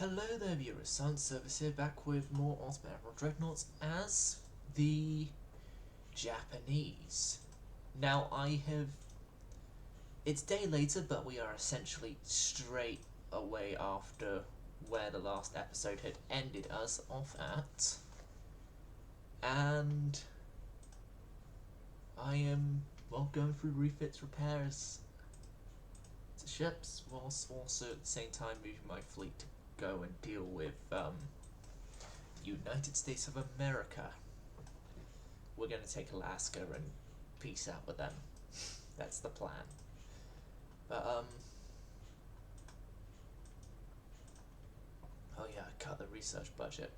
Hello there viewers, Science Service here, back with more Admiral Dreadnoughts as the Japanese. Now it's day later, but we are essentially straight away after where the last episode had ended us off at. And I am, going through refits, repairs to ships, whilst also at the same time moving my fleet to go and deal with the United States of America. We're going to take Alaska and peace out with them. That's the plan. But oh yeah, I cut the research budget.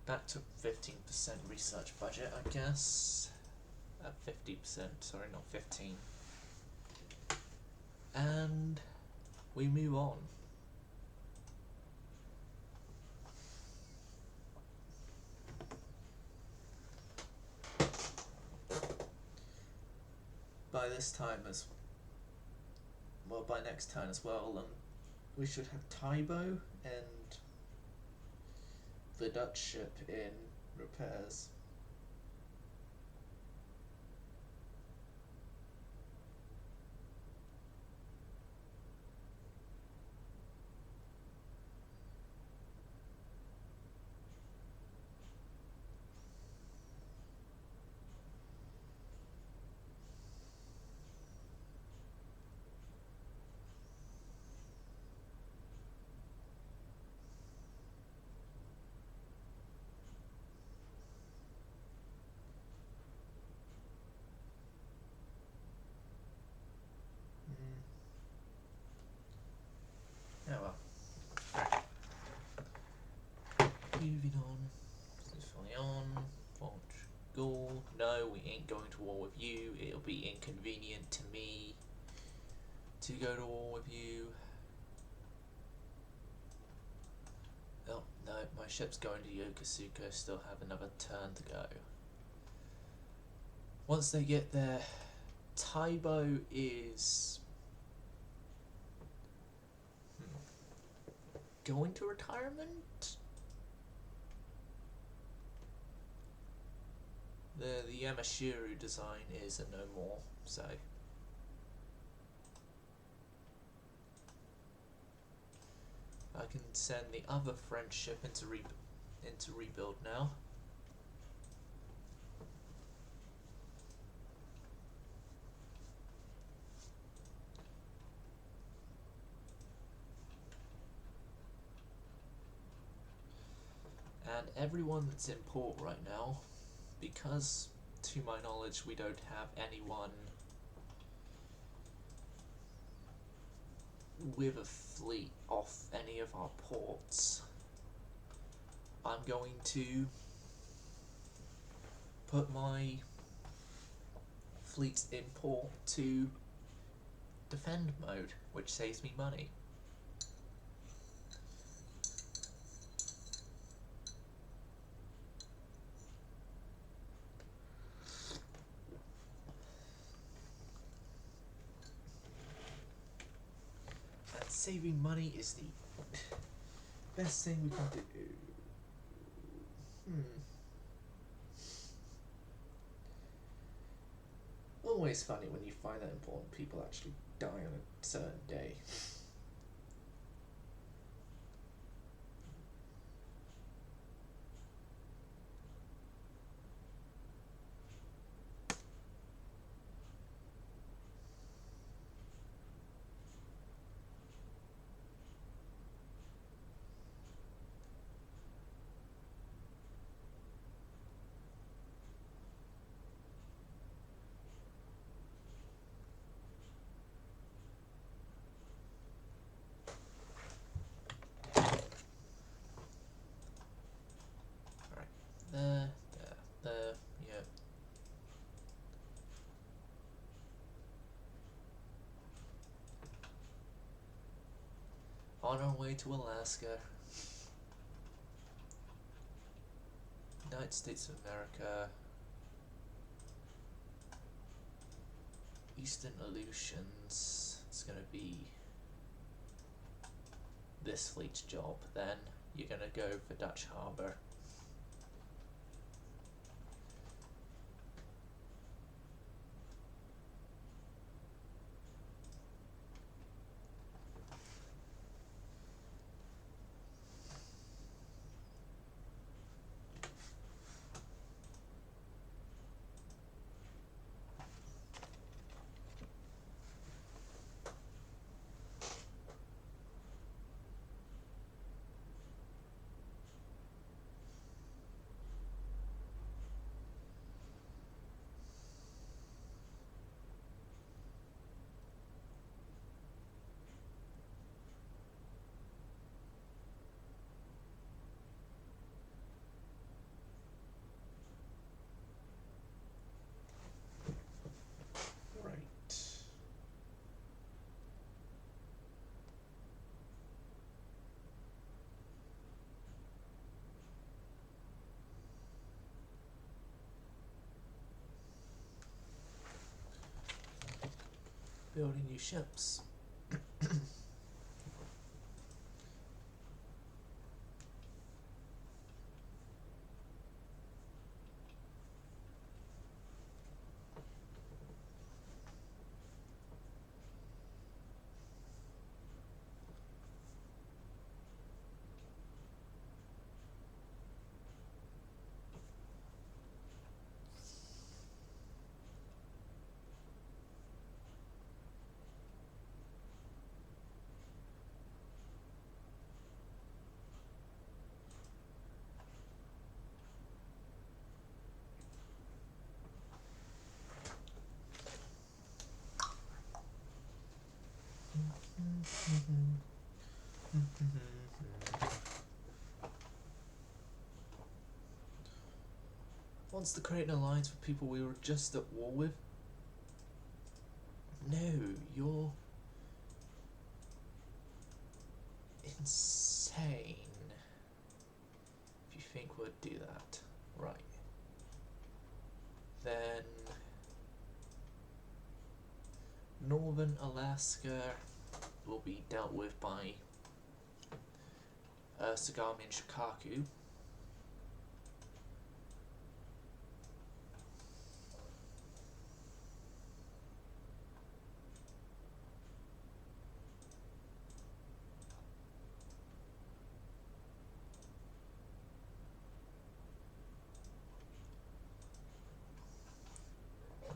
Back to 15% research budget, I guess. 50%, sorry, not 15. And we move on. By this time by next time as well, we should have Taibo and the Dutch ship in repairs. Oh well. Moving on. Fully on. Portugal. No, we ain't going to war with you. It'll be inconvenient to me to go to war with you. Oh, no, my ship's going to Yokosuka. Still have another turn to go. Once they get there, Taibo is going to retirement? The Yamashiro design is a no more, so I can send the other French ship into rebuild now. And everyone that's in port right now, because to my knowledge we don't have anyone with a fleet off any of our ports, I'm going to put my fleet in port to defend mode, which saves me money. And saving money is the best thing we can do. Always funny when you find that important people actually die on a certain day. There, yeah. On our way to Alaska. United States of America. Eastern Aleutians. It's gonna be be this fleet's job, then you're gonna go for Dutch Harbour. Building new ships. Wants to create an alliance with people we were just at war with? No, you're insane if you think we'd do that. Right. Then Northern Alaska will be dealt with by Sagami and Shikaku.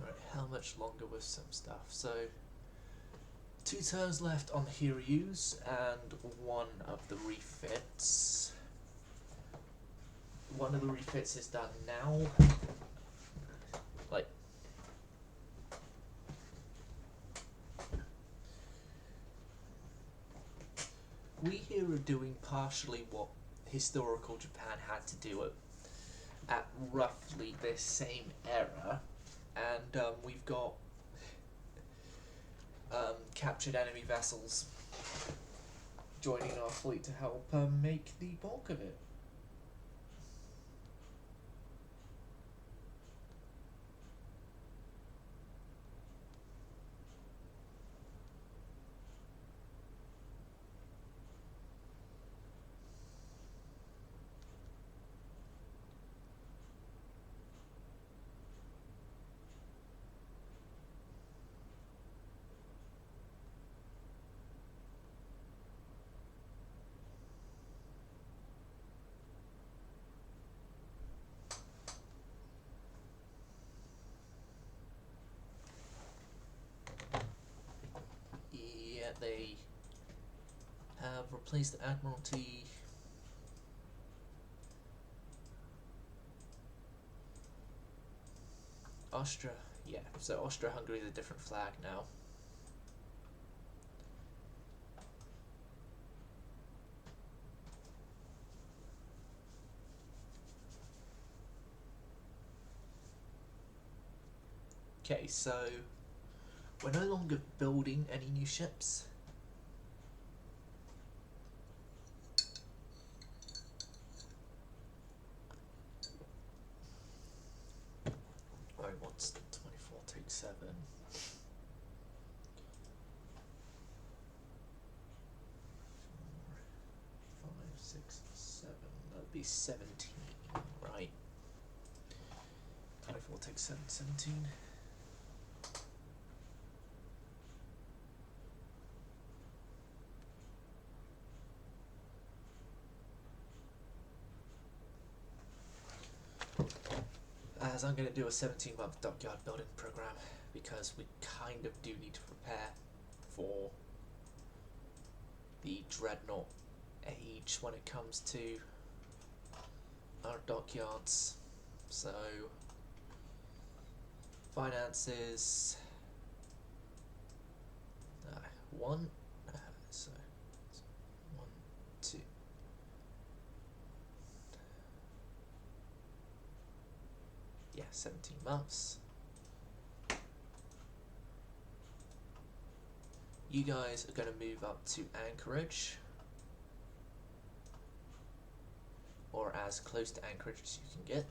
Right, how much longer with some stuff? So 2 turns left on the Hiryus and 1 of the refits. One of the refits is done now. Like, we here are doing partially what historical Japan had to do at roughly this same era, and we've got captured enemy vessels joining our fleet to help make the bulk of it. They have replaced the Admiralty. Austria, yeah, so Austria-Hungary is a different flag now. Okay, so we're no longer building any new ships. Alright, what's 24 take 7? be 17, right? 24 takes 7, 17. As I'm going to do a 17-month dockyard building program, because we kind of do need to prepare for the Dreadnought age when it comes to our dockyards. So, finances, one, so 1, 2. Yeah, 17 months. You guys are going to move up to Anchorage, or as close to Anchorage as you can get.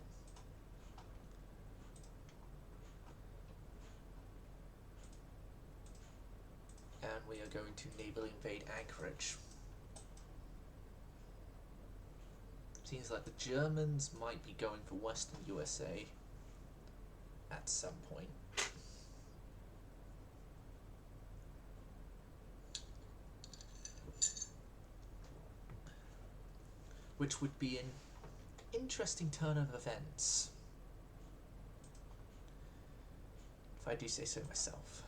And we are going to naval invade Anchorage. Seems like the Germans might be going for Western USA at some point. Which would be an interesting turn of events, if I do say so myself.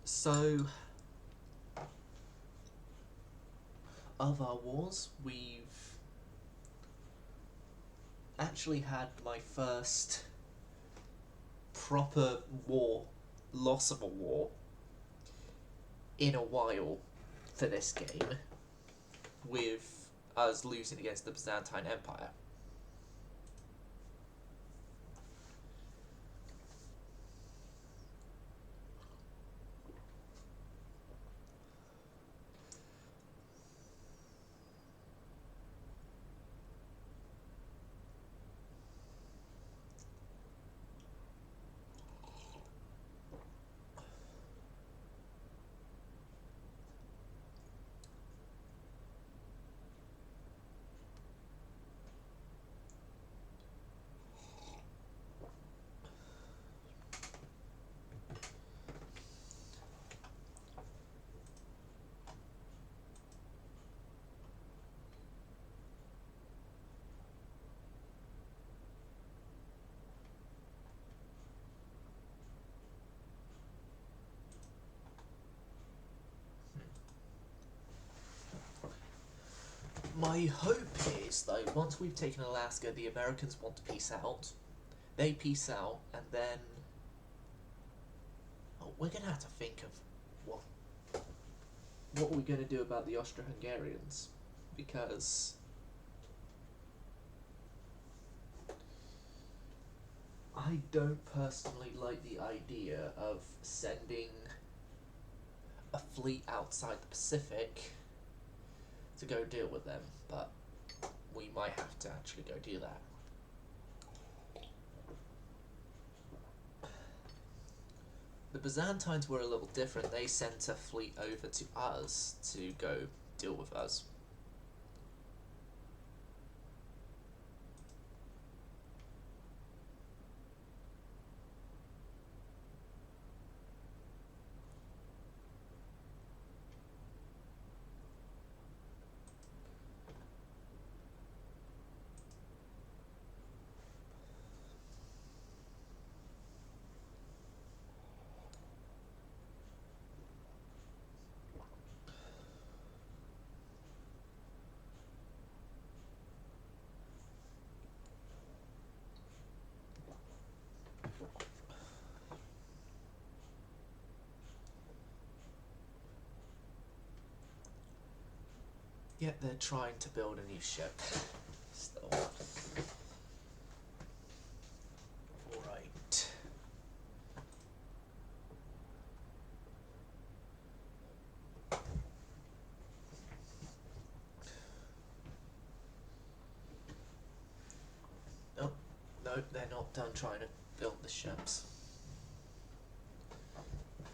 So, of our wars, we've actually had my first proper war, loss of a war, in a while for this game, with us losing against the Byzantine Empire. My hope is, though, once we've taken Alaska, the Americans want to peace out. They peace out, and then we're going to have to think of what we're going to do about the Austro-Hungarians, because I don't personally like the idea of sending a fleet outside the Pacific to go deal with them, but we might have to actually go do that. The Byzantines were a little different. They sent a fleet over to us to go deal with us. Yet they're trying to build a new ship. Still. Right. Oh, no, they're not done trying to build the ships.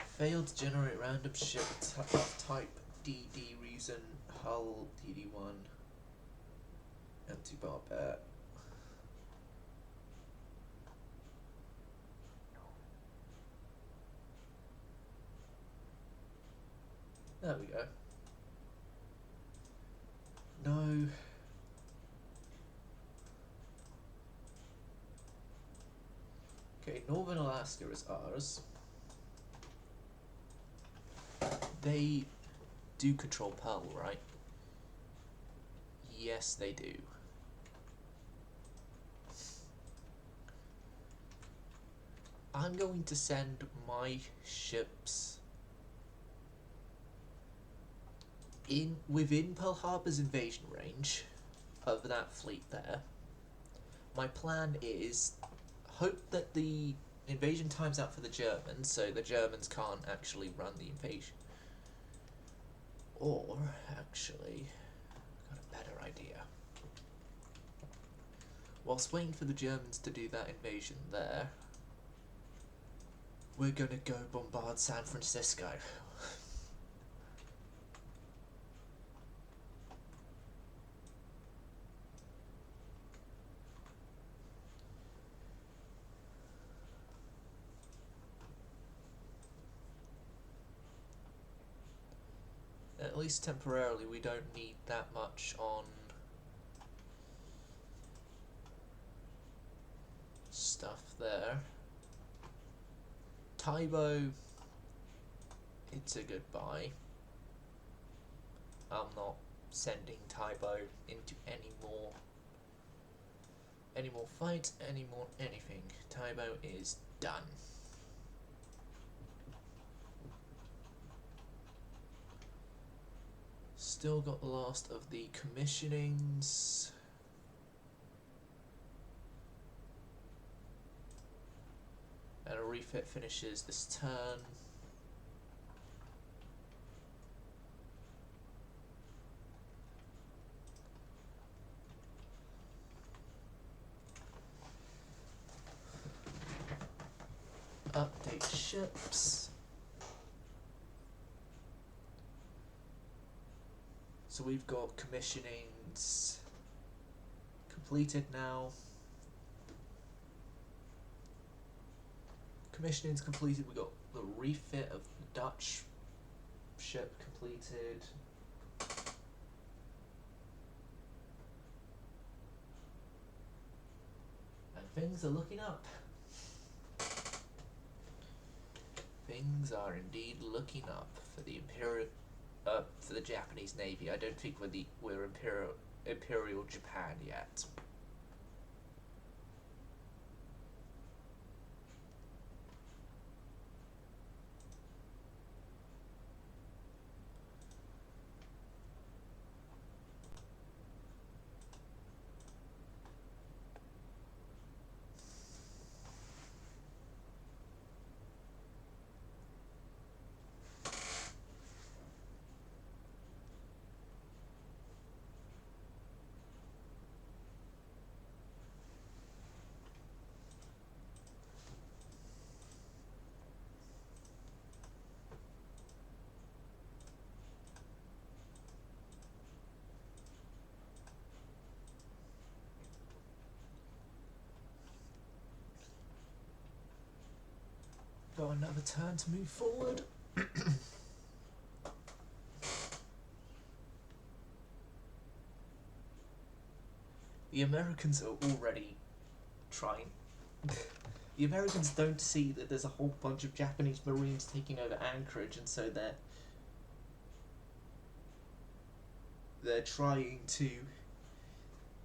Failed to generate random ship of type DD reason hull DD1 empty bar bear. There we go. No. Okay, Northern Alaska is ours. They do control Pearl, right? Yes, they do. I'm going to send my ships in within Pearl Harbor's invasion range of that fleet there. My plan is hope that the invasion times out for the Germans, so the Germans can't actually run the invasion. Or, actually, I've got a better idea. Whilst waiting for the Germans to do that invasion there, we're gonna go bombard San Francisco. At least temporarily, we don't need that much on stuff there. Taibo, it's a goodbye. I'm not sending Taibo into any more fights, any more anything. Taibo is done. Still got the last of the commissionings. And a refit finishes this turn. Update ships. So we've got commissionings completed now. Commissioning's completed. We got the refit of the Dutch ship completed. And things are looking up. Things are indeed looking up for the for the Japanese Navy. I don't think we're Imperial Japan yet. Got another turn to move forward. The Americans are already trying. The Americans don't see that there's a whole bunch of Japanese Marines taking over Anchorage, and so they're trying to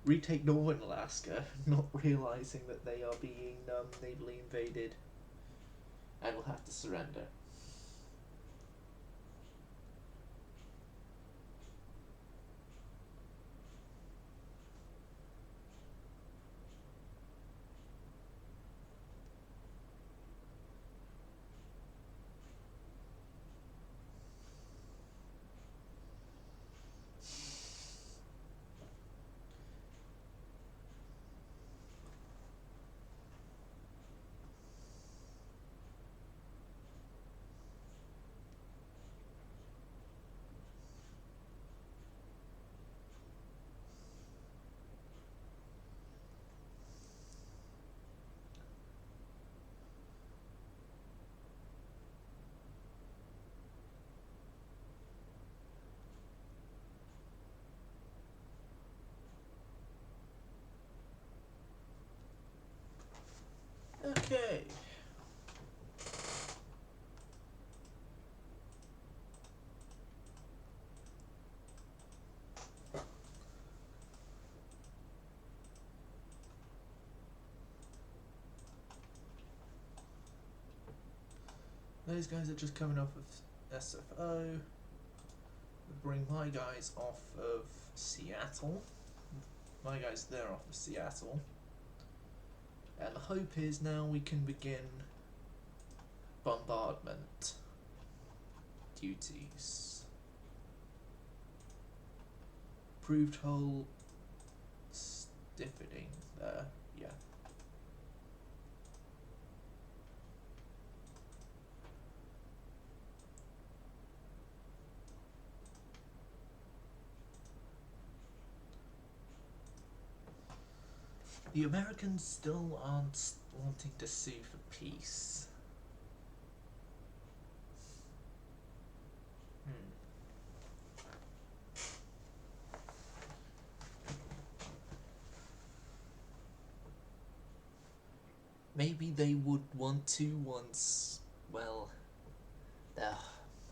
retake Northern Alaska, not realizing that they are being navally invaded and will have to surrender. Those guys are just coming off of SFO. Bring my guys off of Seattle. My guys there off of Seattle. And the hope is now we can begin bombardment duties. Proved hull stiffening there, yeah. The Americans still aren't wanting to sue for peace. Maybe they would want to once, well, their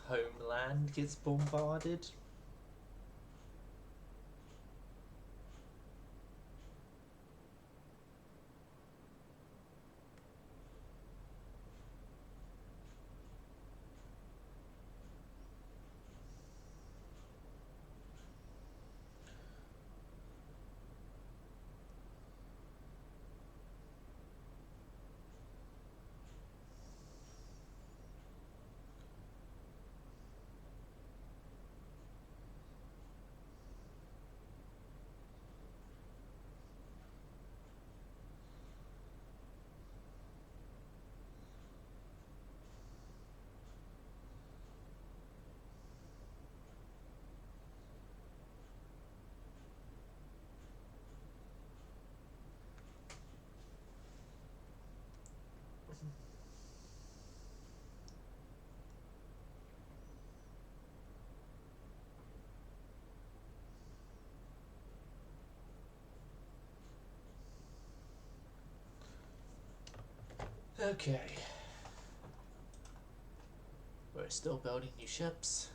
homeland gets bombarded. Okay. We're still building new ships.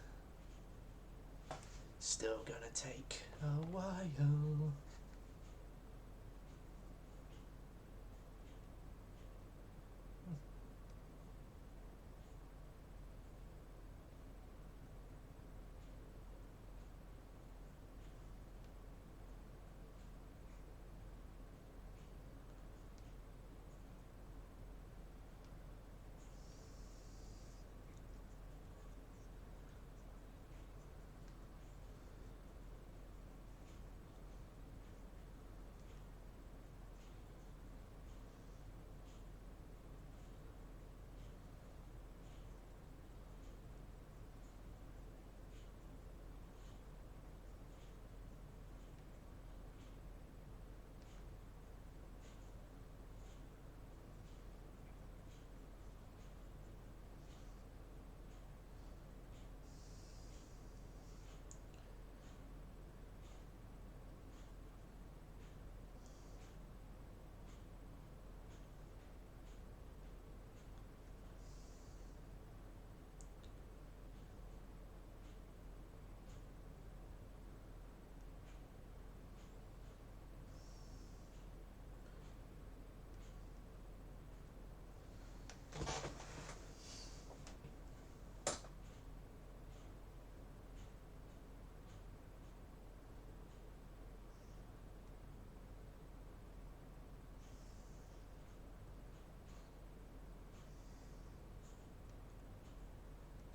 Still gonna take a while.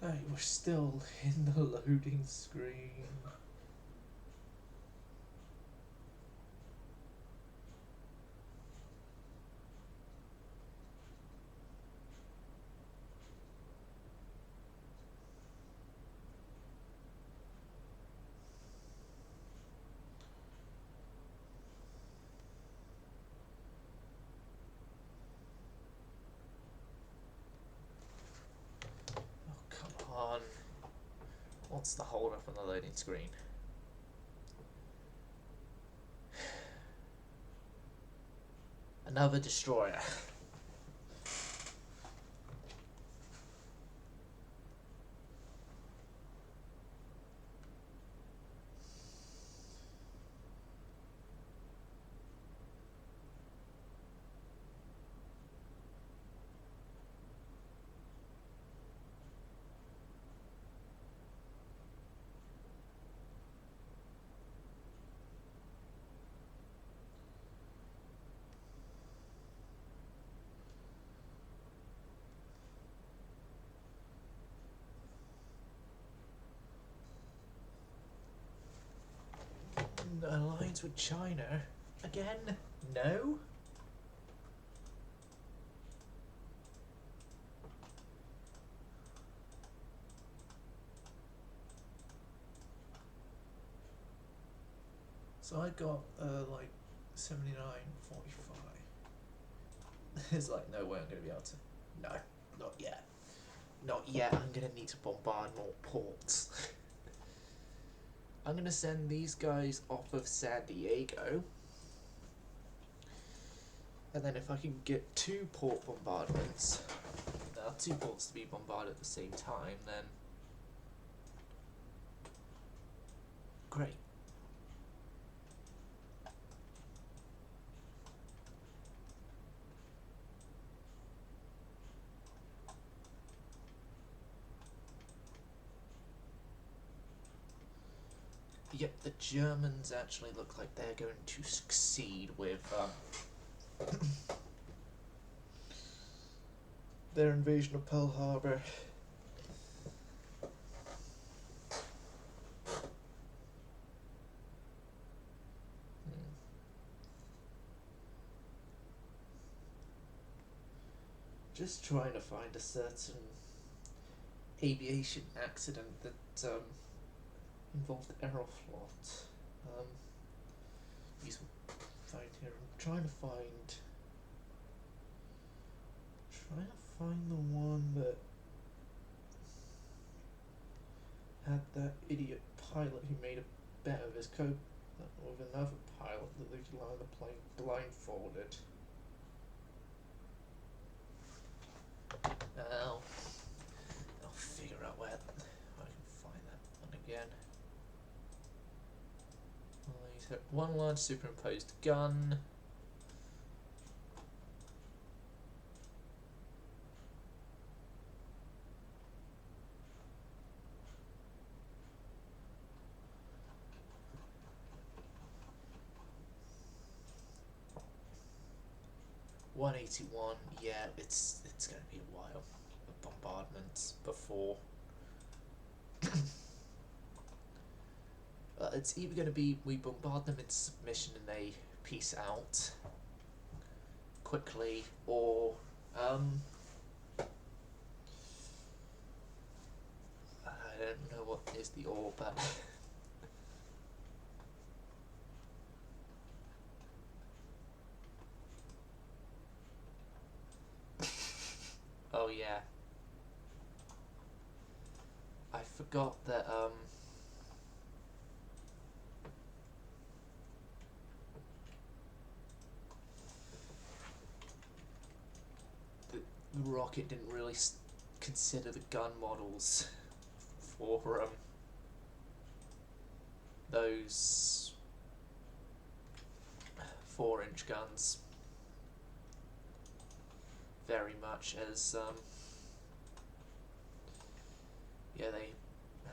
Hey, we're still in the loading screen. Oh, come on. What's the hold up on the loading screen? Another destroyer. Alliance with China? Again? No? So I got like 79.45. There's like no way I'm going to be able to. No, not yet. Not yet. I'm going to need to bombard more ports. I'm going to send these guys off of San Diego. And then if I can get 2 port bombardments, 2 ports to be bombarded at the same time, then great. Yep, the Germans actually look like they're going to succeed with their invasion of Pearl Harbor. Just trying to find a certain aviation accident that involved Aeroflot. He's find here. I'm trying to find the one that had that idiot pilot who made a bet of his coat with another pilot that they could land the plane blindfolded. I'll figure out where I can find that one again. He's hit one large superimposed gun. .181, yeah, it's going to be a while of bombardments before. It's either going to be we bombard them into submission and they peace out quickly, or I don't know what is the or, but oh yeah, I forgot that the rocket didn't really consider the gun models for those 4-inch guns very much, as yeah, they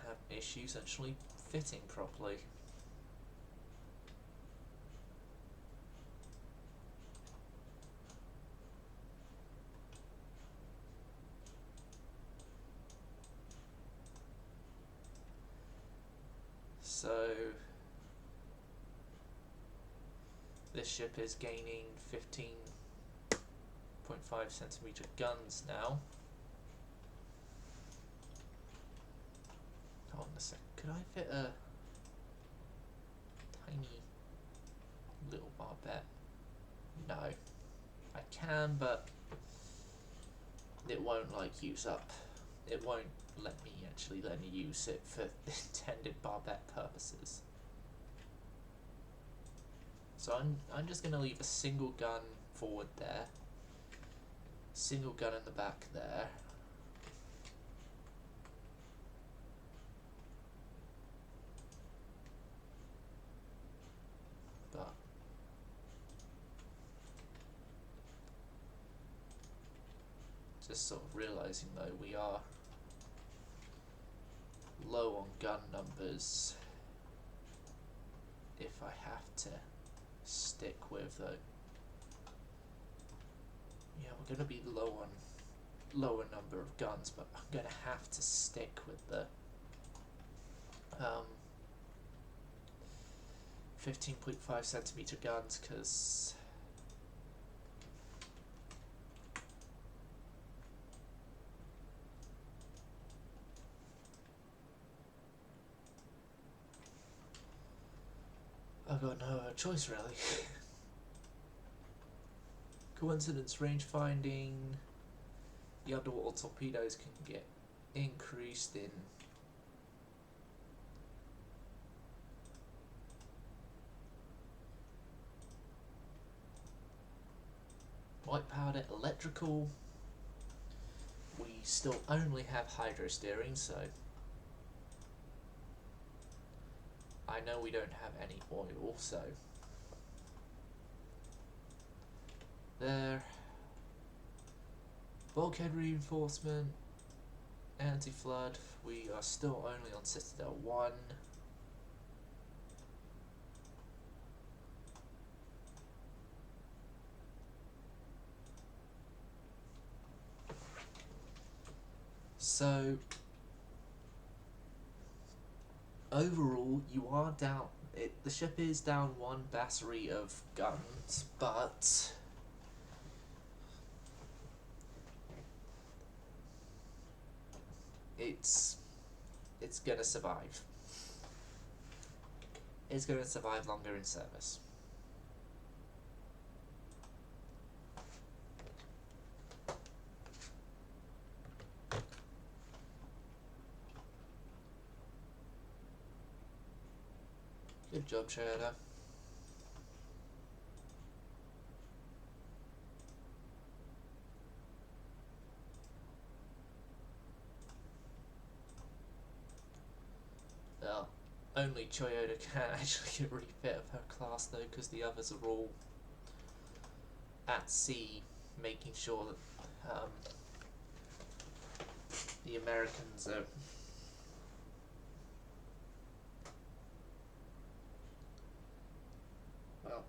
have issues actually fitting properly. So this ship is gaining 15.5 centimeter guns now. Hold on a sec. Could I fit a tiny little barbette? No. I can, but it won't like use up. It won't let me use it for intended barbette purposes. So I'm just gonna leave a single gun forward there, single gun in the back there. But just sort of realizing though we are low on gun numbers if I have to stick with the, yeah, we're gonna be low on lower number of guns, but I'm gonna have to stick with the 15.5cm guns, because I've got no choice really. Coincidence range finding. The underwater torpedoes can get increased in white powder electrical. We still only have hydro steering, so I know we don't have any oil, so there. Bulkhead reinforcement, anti-flood, we are still only on Citadel 1. So overall you are down, the ship is down 1 battery of guns, but it's gonna survive. It's gonna survive longer in service. Good job, Trader. Well, only Toyota can actually get refit of her class though, because the others are all at sea, making sure that the Americans are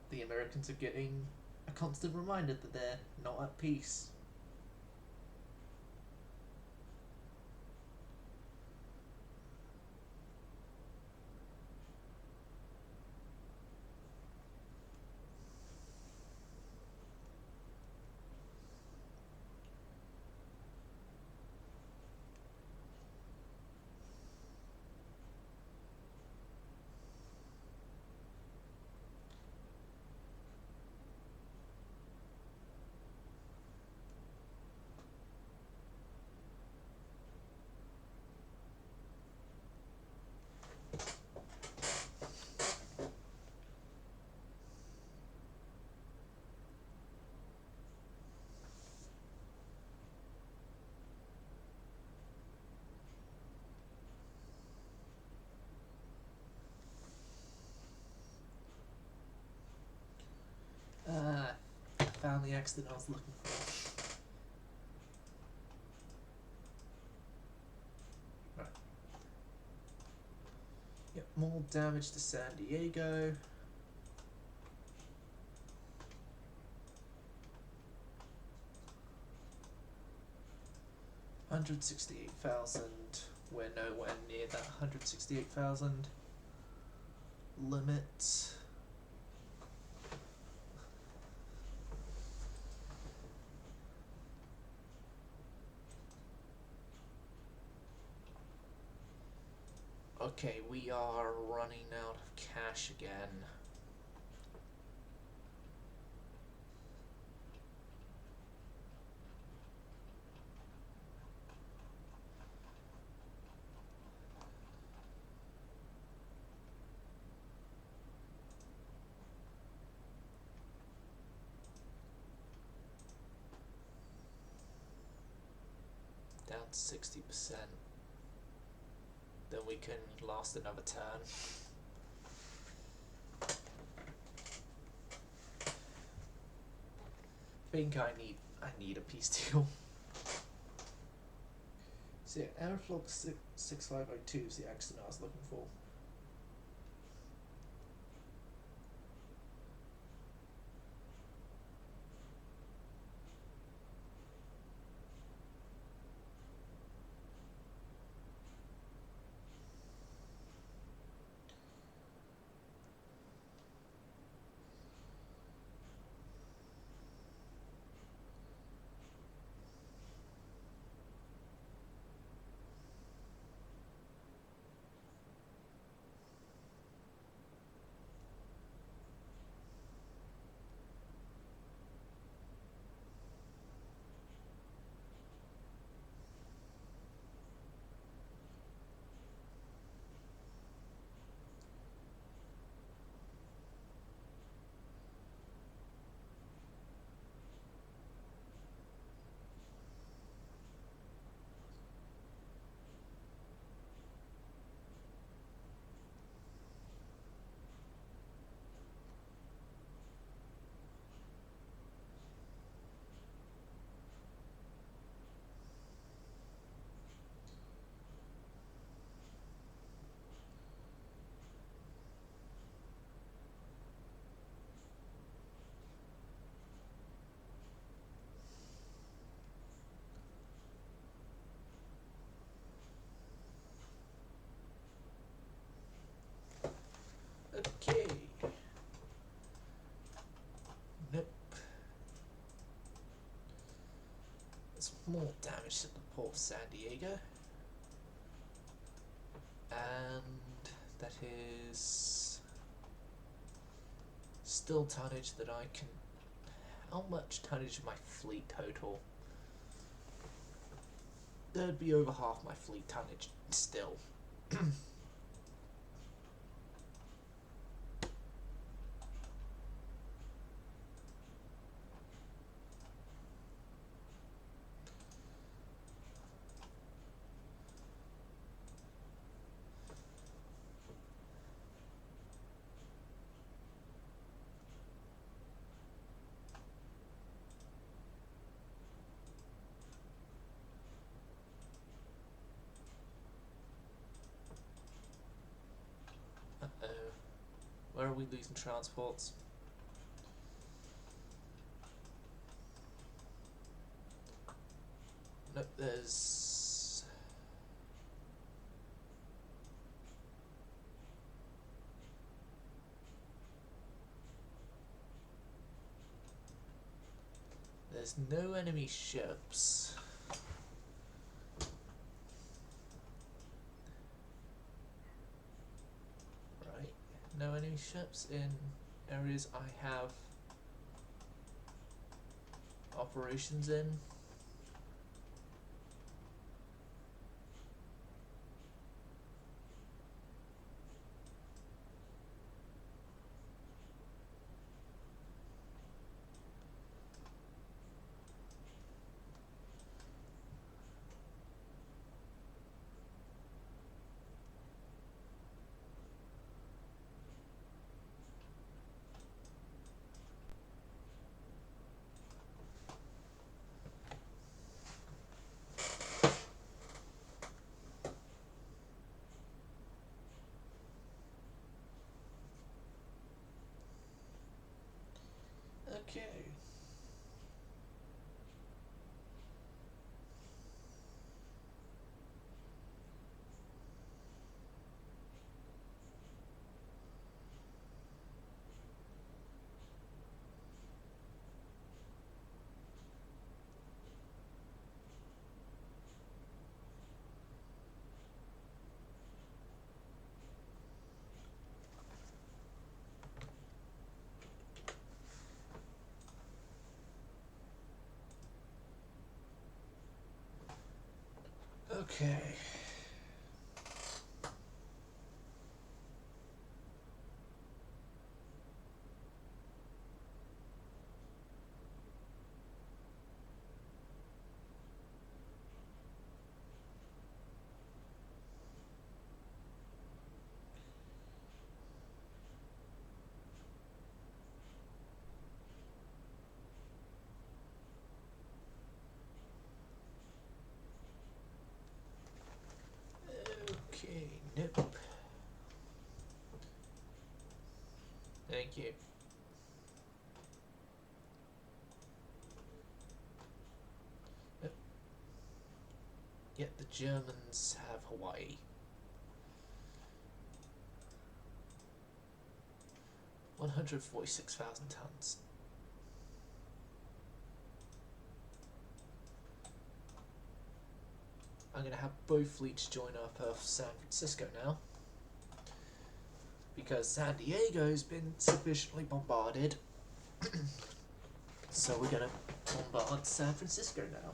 the Americans are getting a constant reminder that they're not at peace. Found the accident I was looking for. Right. Yep, more damage to San Diego. $168,000. We're nowhere near that 168,000 limit. Okay, we are running out of cash again. Down to 60%. Then we can last another turn. I think I need a peace deal. So yeah, Aeroflot 6502 is the accident I was looking for. There's more damage to the port of San Diego. And that is still tonnage that I can... How much tonnage of my fleet total? There'd be over half my fleet tonnage still. Uh-oh. Where are we losing transports? Nope, there's... There's no enemy ships. Right, no enemy ships in areas I have operations in. Okay. Okay. Okay, nope. Thank you. Nope. Yet the Germans have Hawaii. 146,000 tons. I'm going to have both fleets join up of San Francisco now, because San Diego's been sufficiently bombarded. So we're going to bombard San Francisco now.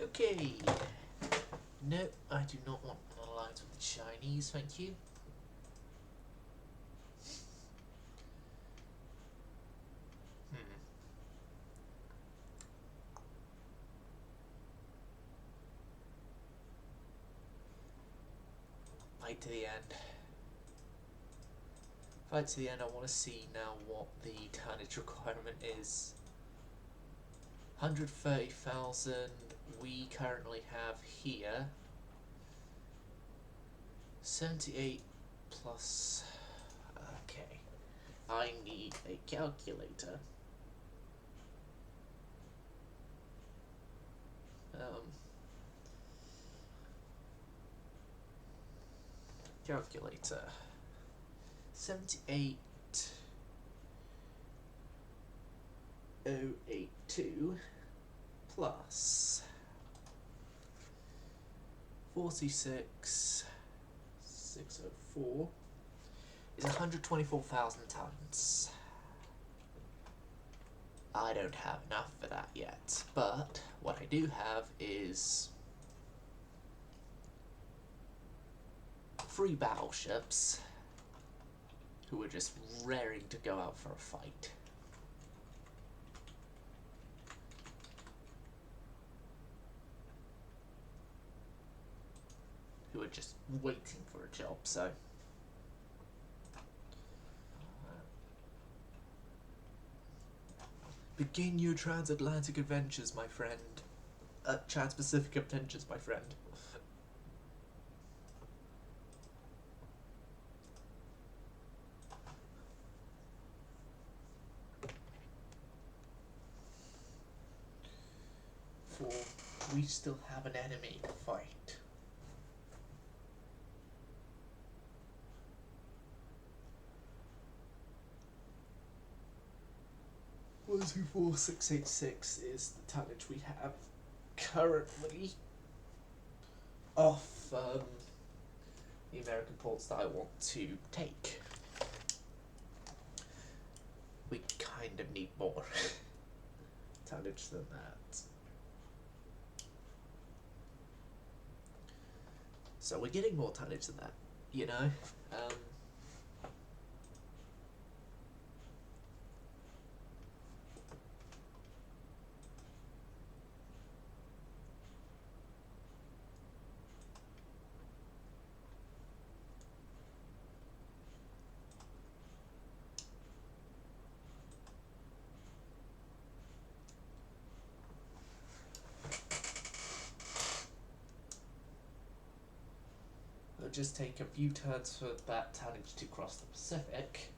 Okay. No, I do not want an alliance with the Chinese, thank you. Fight to the end. Fight to the end. I want to see now what the tonnage requirement is. 130,000 we currently have here. 78 plus. Okay. I need a calculator. Calculator. 78,082 plus 46,604 is 124,000 tons. I don't have enough for that yet, but what I do have is 3 battleships who are just raring to go out for a fight. Who are just waiting for a job, so. Begin your transatlantic adventures, my friend. Trans-Pacific adventures, my friend. For we still have an enemy to fight. 124,686 is the tonnage we have currently off the American ports that I want to take. We kind of need more tonnage than that. So we're getting more tonnage than that, you know? It'll just take a few turns for that tonnage to cross the Pacific.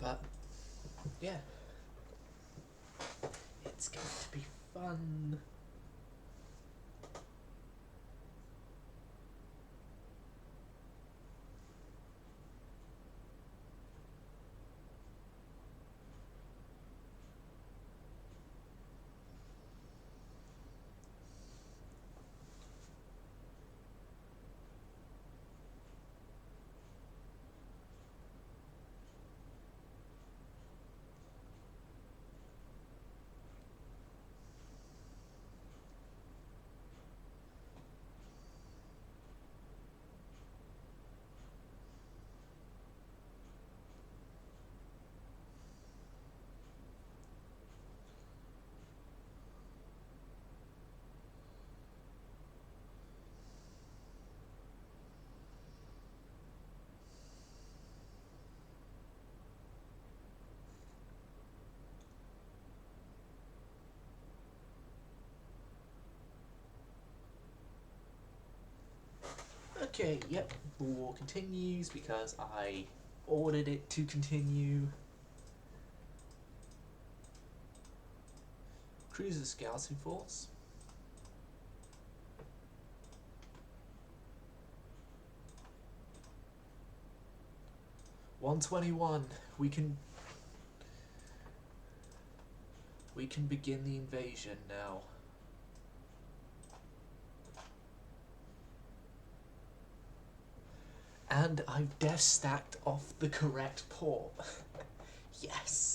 But, yeah. It's going to be fun. Okay, yep, the war continues because I ordered it to continue. Cruiser scouting force. $121. We can We can begin the invasion now. And I've death stacked off the correct port. Yes.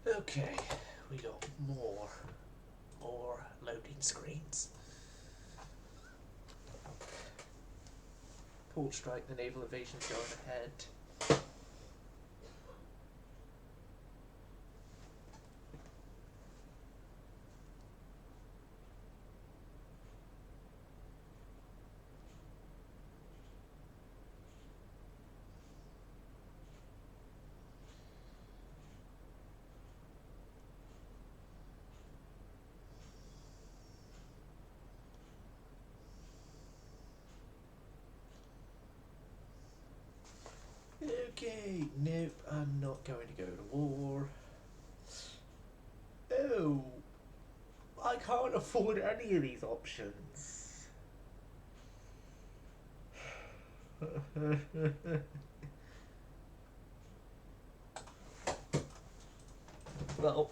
Okay, we got more loading screens. Port strike, the naval invasion's going ahead. Okay, nope, I'm not going to go to war. Oh, I can't afford any of these options. Well,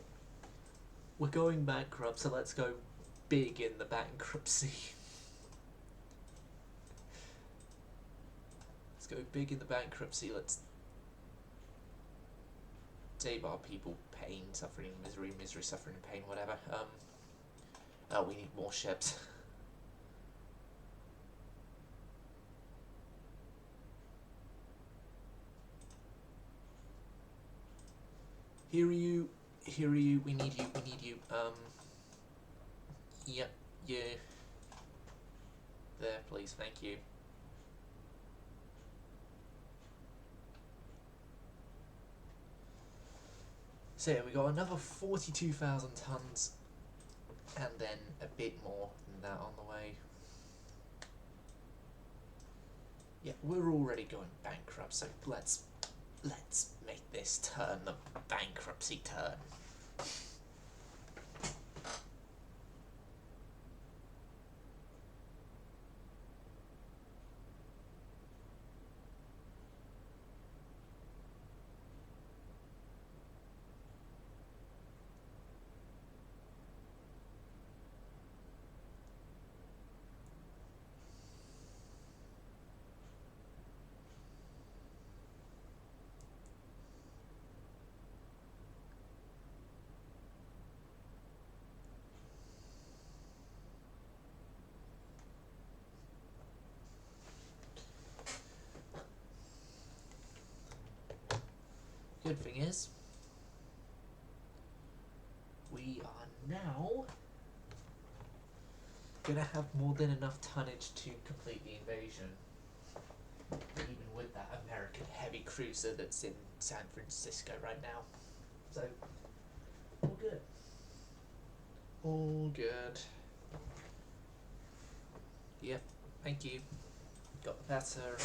we're going bankrupt, so let's go big in the bankruptcy. Let's go big in the bankruptcy. Let's save our people pain, suffering, misery, suffering, and pain, whatever. Oh, we need more ships. Here are you, we need you, yep, yeah. There, please, thank you. So yeah, we got another 42,000 tons, and then a bit more than that on the way. Yeah, we're already going bankrupt, so let's make this turn the bankruptcy turn. Good thing is, we are now gonna have more than enough tonnage to complete the invasion. Even with that American heavy cruiser that's in San Francisco right now. So, all good. All good. Yep, thank you. Got the better.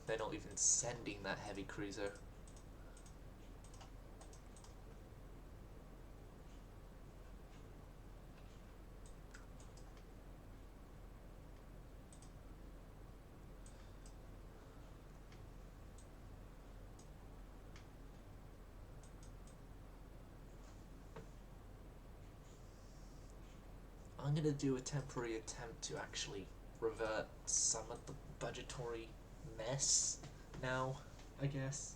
They're not even sending that heavy cruiser. going to do a temporary attempt to actually revert some of the budgetary mess now, I guess.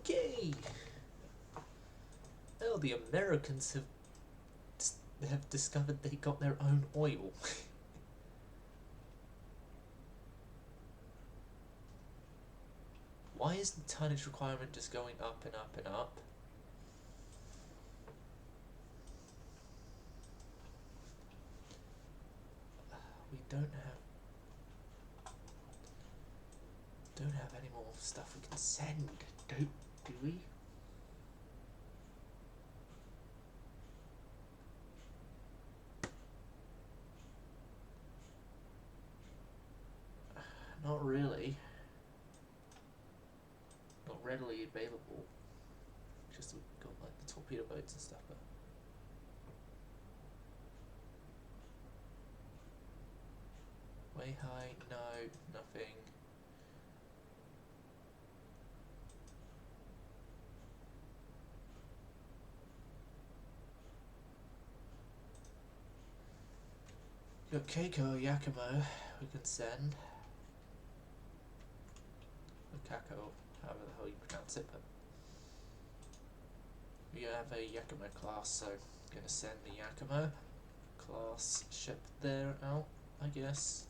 Okay. Well, the Americans have discovered they got their own oil. Why is the tonnage requirement just going up and up and up? We don't have any more stuff we can send, do we? Not really. Not readily available. Just we've got like the torpedo boats and stuff, but way high, no, nothing. Got Keiko Yakumo we can send. Or Kako, however the hell you pronounce it, but we have a Yakumo class, so I'm gonna send the Yakumo class ship there out, I guess.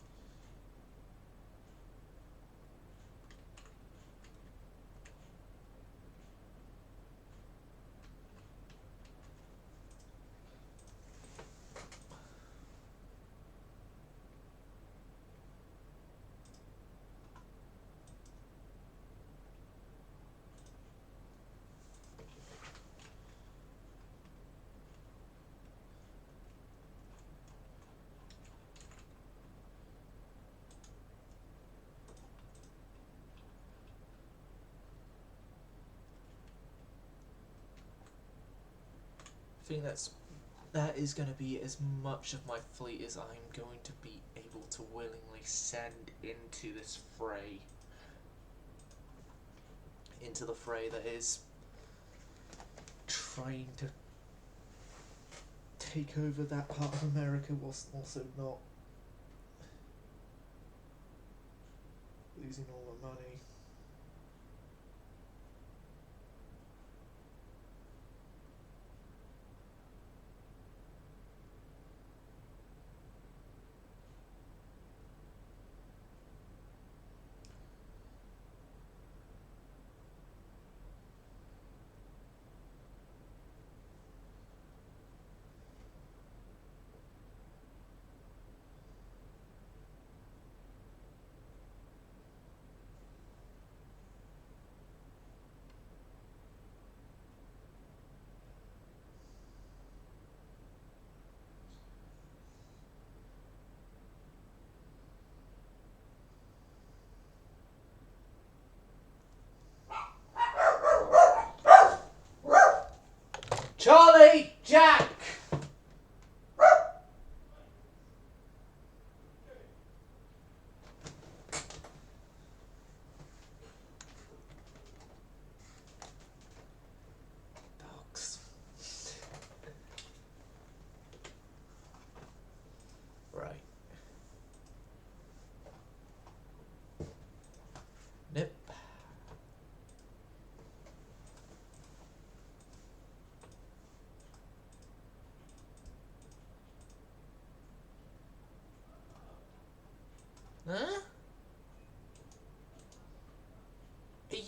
I think that is going to be as much of my fleet as I'm going to be able to willingly send into this fray. Into the fray that is trying to take over that part of America whilst also not losing all the money.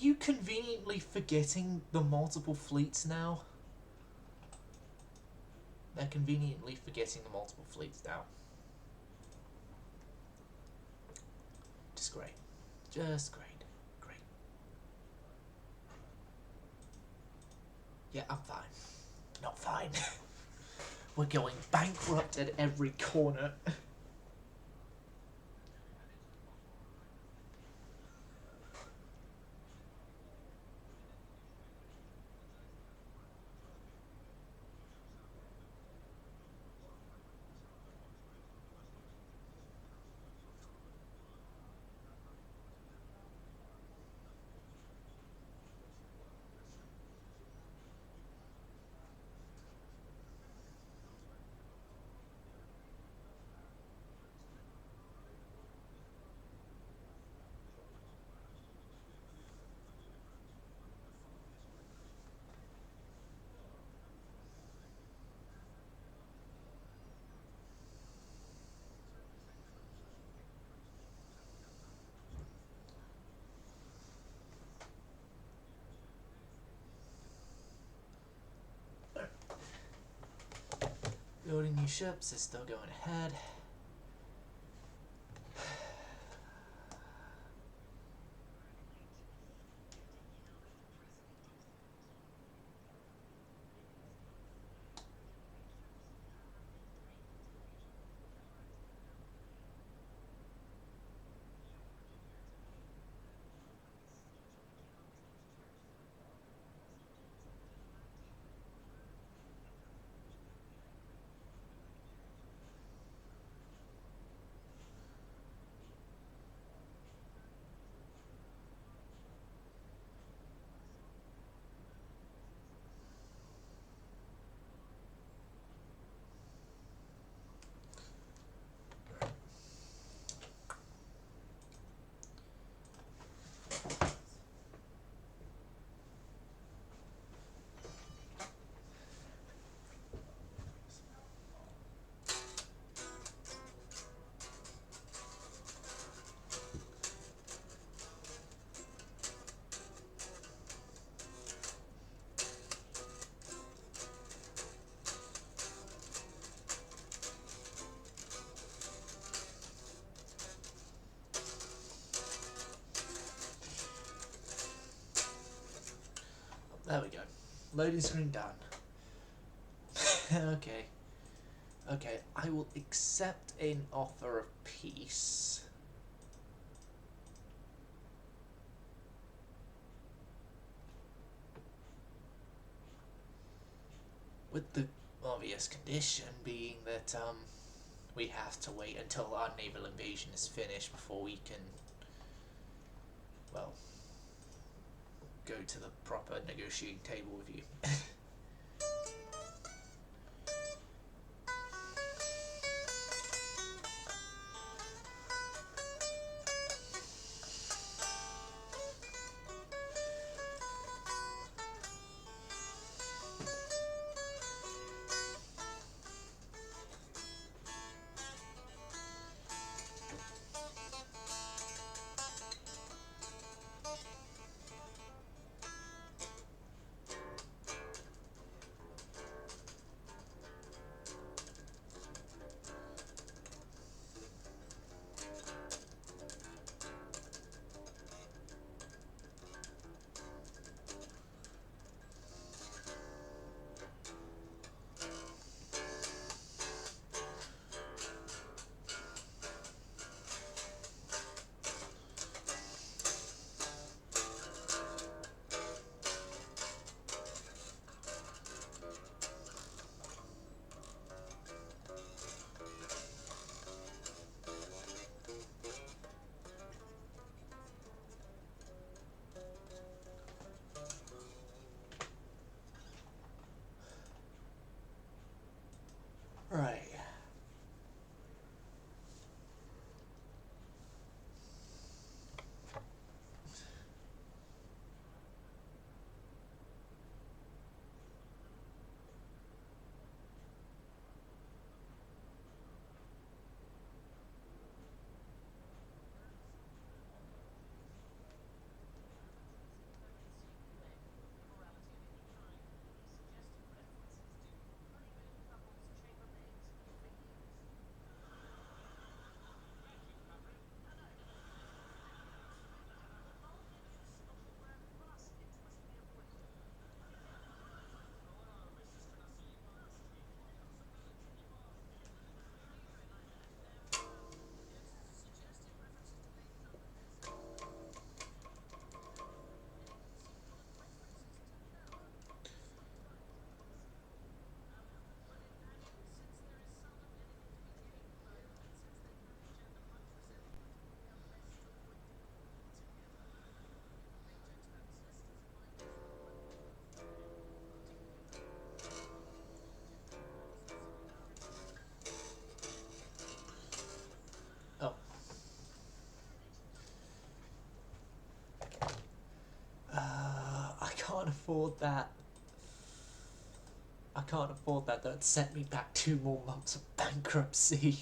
you conveniently forgetting the multiple fleets now? They're conveniently forgetting the multiple fleets now. Just great. Just great. Great. Yeah, I'm fine. Not fine. We're going bankrupt at every corner. Building new ships is still going ahead. There we go. Loading screen done. Okay. Okay, I will accept an offer of peace. With the obvious condition being that we have to wait until our naval invasion is finished before we can, well, go to the proper negotiating table with you. afford that. I can't afford that. That'd set me back 2 more months of bankruptcy.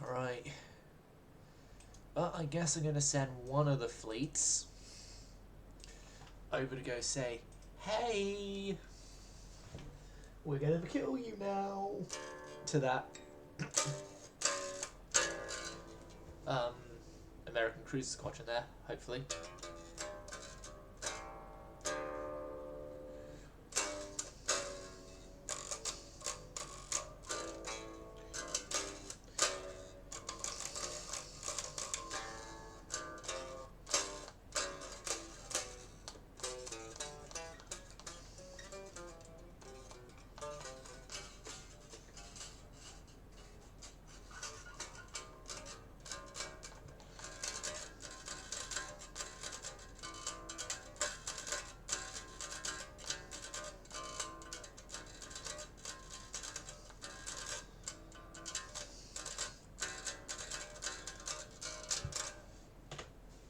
Right. Well, I guess I'm gonna send one of the fleets over to go say, hey, we're gonna kill you now, to that American cruiser squadron there, hopefully.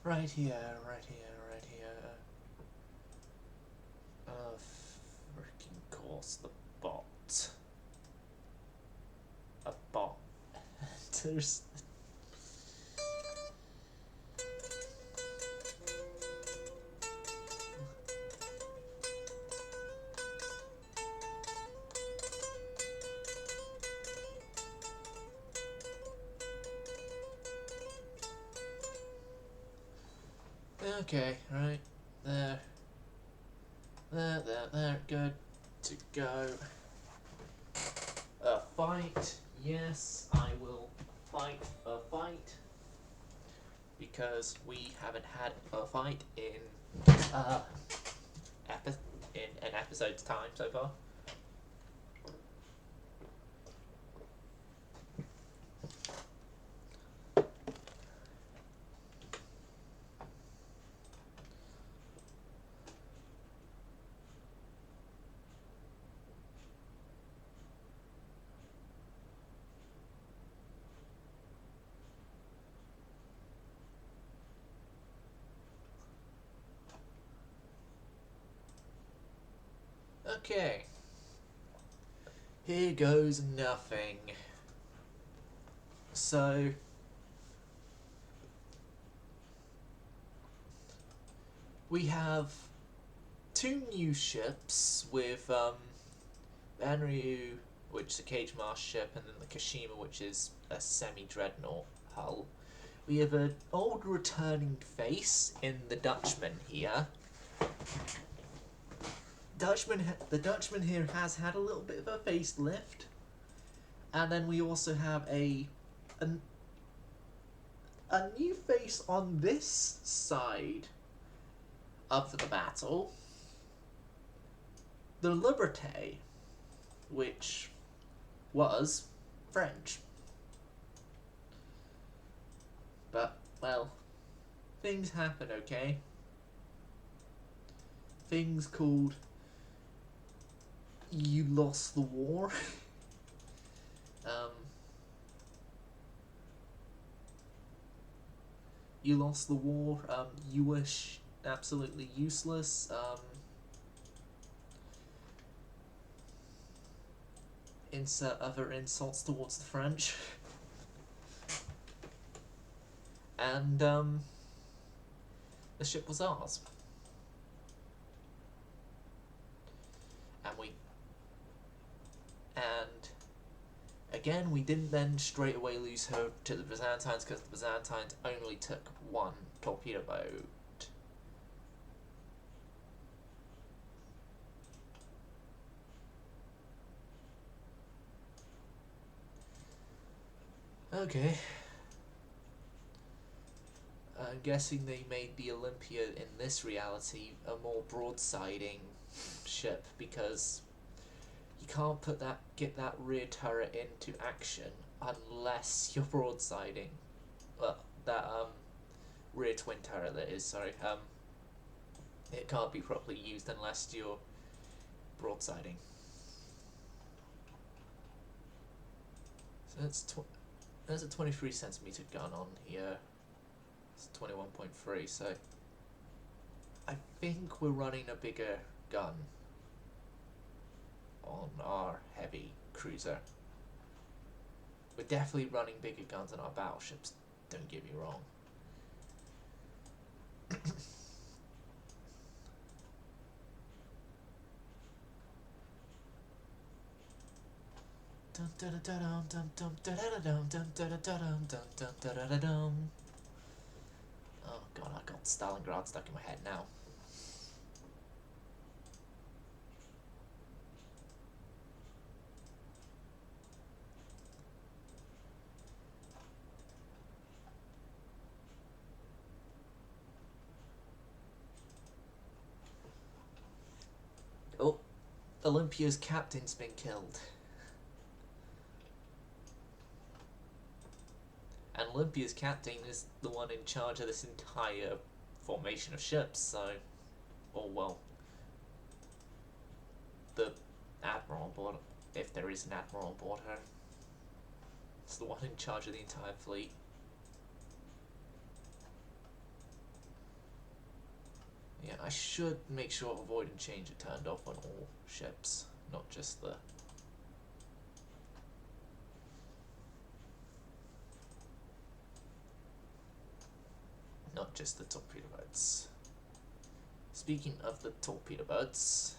Right here, right here, right here. Freaking course, the bot. A bot. There's... Okay, right, there, good to go. A fight, yes, I will fight a fight, because we haven't had a fight in an episode's time so far. Okay, here goes nothing. So, we have 2 new ships with Admiral, which is a cage mast ship, and then the Kashima, which is a semi-dreadnought hull. We have an old returning face in the Dutchman here. The Dutchman here has had a little bit of a facelift, and then we also have a new face on this side of the battle. The Liberté, which was French. But, well, things happen, okay? Things called you lost the war. You lost the war, you were absolutely useless, insert other insults towards the French. And, the ship was ours. And again, we didn't then straight away lose her to the Byzantines, because the Byzantines only took 1 torpedo boat. Okay. I'm guessing they made the Olympia in this reality a more broadsiding ship, because you can't get that rear turret into action unless you're broadsiding. Well, that rear twin turret that is, sorry. It can't be properly used unless you're broadsiding. There's a 23cm gun on here. It's 21.3, so I think we're running a bigger gun on our heavy cruiser. We're definitely running bigger guns on our battleships, don't get me wrong. Oh god, I got Stalingrad stuck in my head now. Oh, Olympia's captain's been killed. And Olympia's captain is the one in charge of this entire formation of ships, so... Oh well. The Admiral on board, if there is an Admiral on board her, is the one in charge of the entire fleet. Yeah, I should make sure avoid and change are turned off on all ships, not just the... not just the torpedo boats. Speaking of the torpedo boats,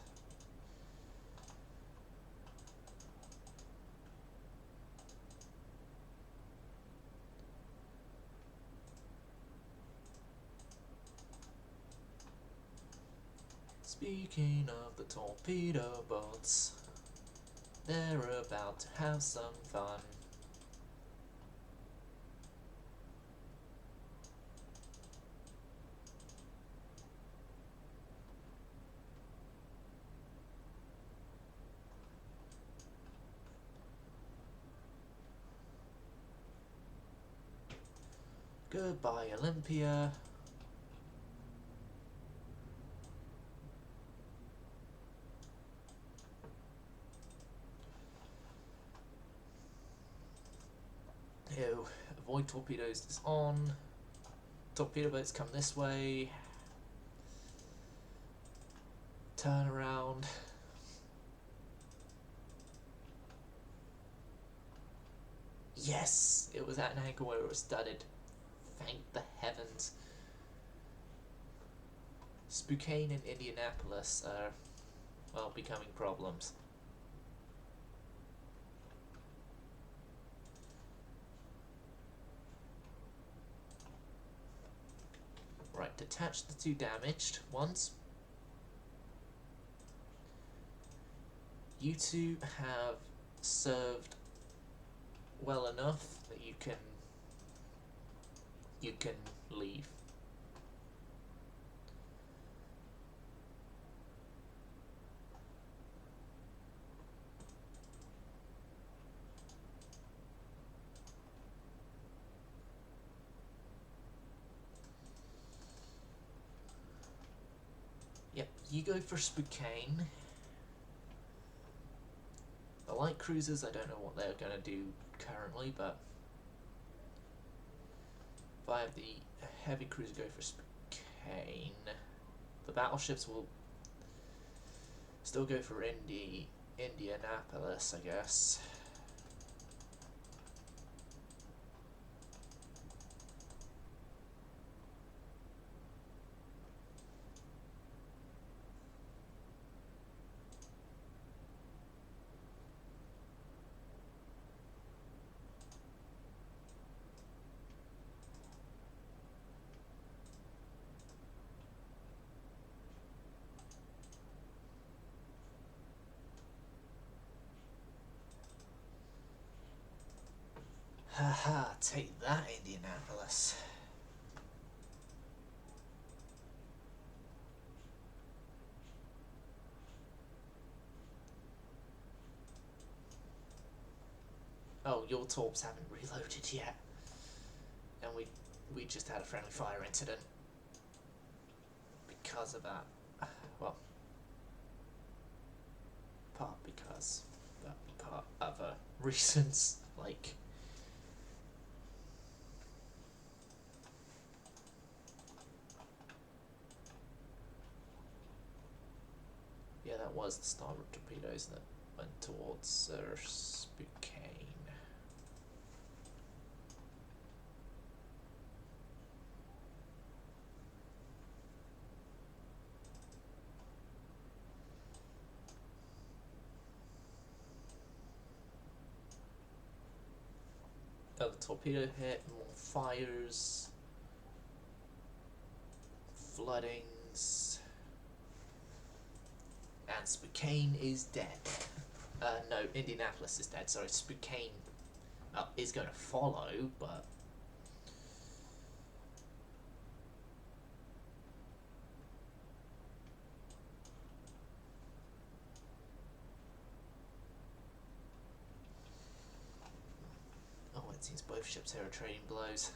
speaking of the torpedo boats, they're about to have some fun. Goodbye, Olympia. Ew, avoid torpedoes is on. Torpedo boats come this way. Turn around. Yes, it was at an angle where it was studded. Thank the heavens. Spokane and Indianapolis are, well, becoming problems. Right, detach the two damaged ones. You two have served well enough that you can leave. Yep, you go for Spokane. The light cruisers, I don't know what they're going to do currently, but if I have the heavy cruiser go for Spokane, the battleships will still go for Indianapolis, I guess. Haha, take that, Indianapolis. Oh, your torps haven't reloaded yet. And we just had a friendly fire incident. Because of that. Well, part because, but part other reasons, like that was the starboard torpedoes that went towards Spokane. Another torpedo hit, more fires, floodings, and Spokane is dead. No, Indianapolis is dead. Sorry, Spokane is going to follow, but oh, it seems both ships here are trading blows.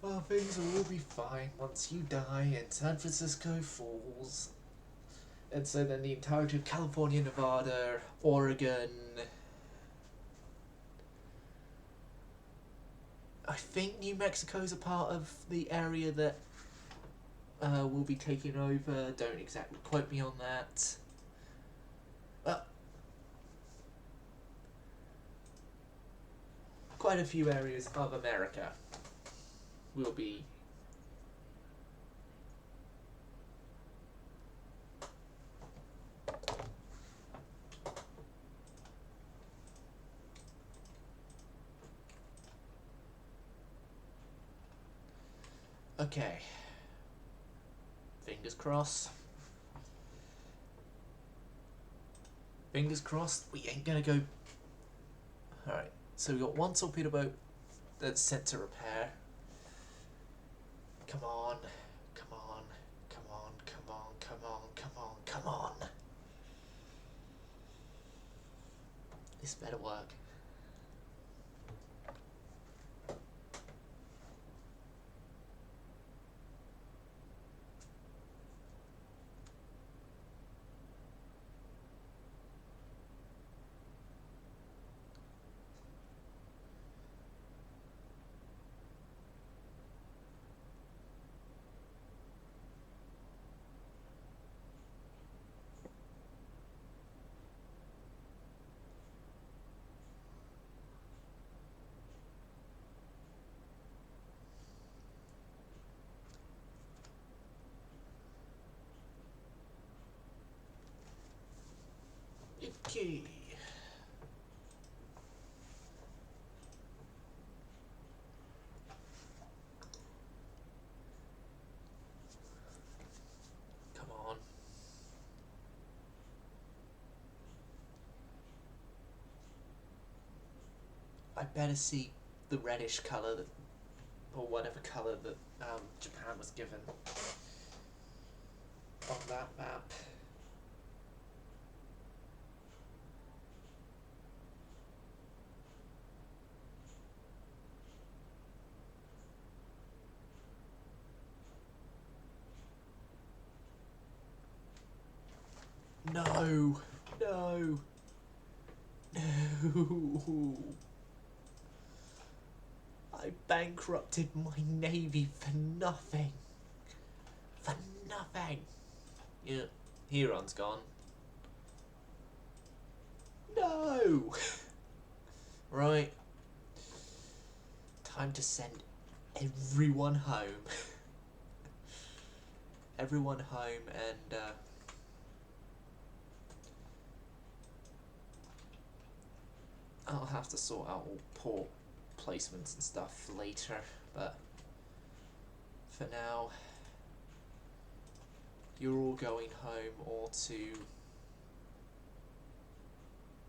Well, things will all be fine once you die and San Francisco falls. And so then the entirety of California, Nevada, Oregon, I think New Mexico's a part of the area that will be taken over. Don't exactly quote me on that. Well, quite a few areas of America will be okay. Fingers crossed. Fingers crossed we ain't gonna go. Alright, so we got one torpedo boat that's sent to repair. Come on, come on, come on, come on, come on, come on, come on. This better work. Okay. Come on. I better see the reddish colour that, or whatever colour that Japan was given on that map. No, no, no. I bankrupted my navy for nothing. For nothing. Yeah, Huron's gone. No. Right. Time to send everyone home. Everyone home and I'll have to sort out all port placements and stuff later, but for now you're all going home or to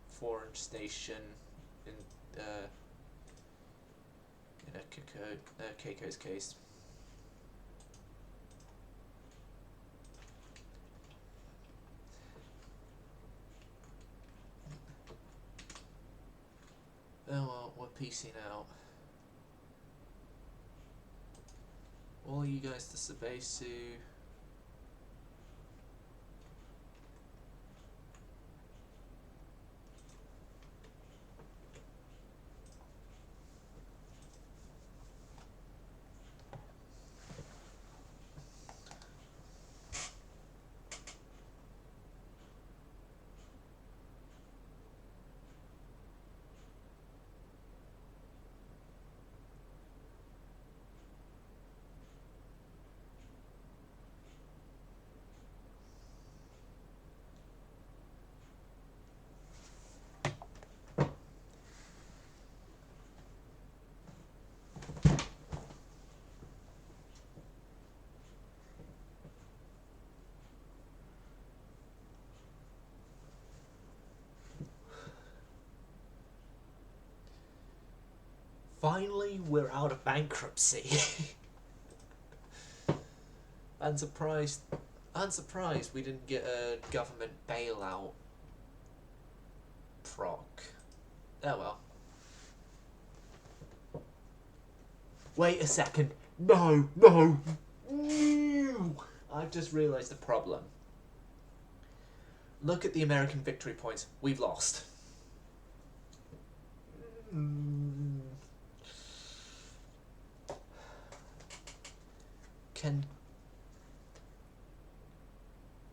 Foreign Station in Keiko's case. Oh well, we're piecing out. All you guys to Sabesu. finally we're out of bankruptcy. Unsurprised we didn't get a government bailout proc. Oh well. Wait a second. No. I've just realised the problem. Look at the American victory points. We've lost.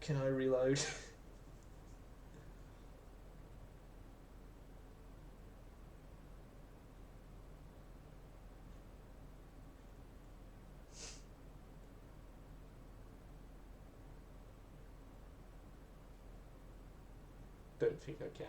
Can I reload? Don't think I can.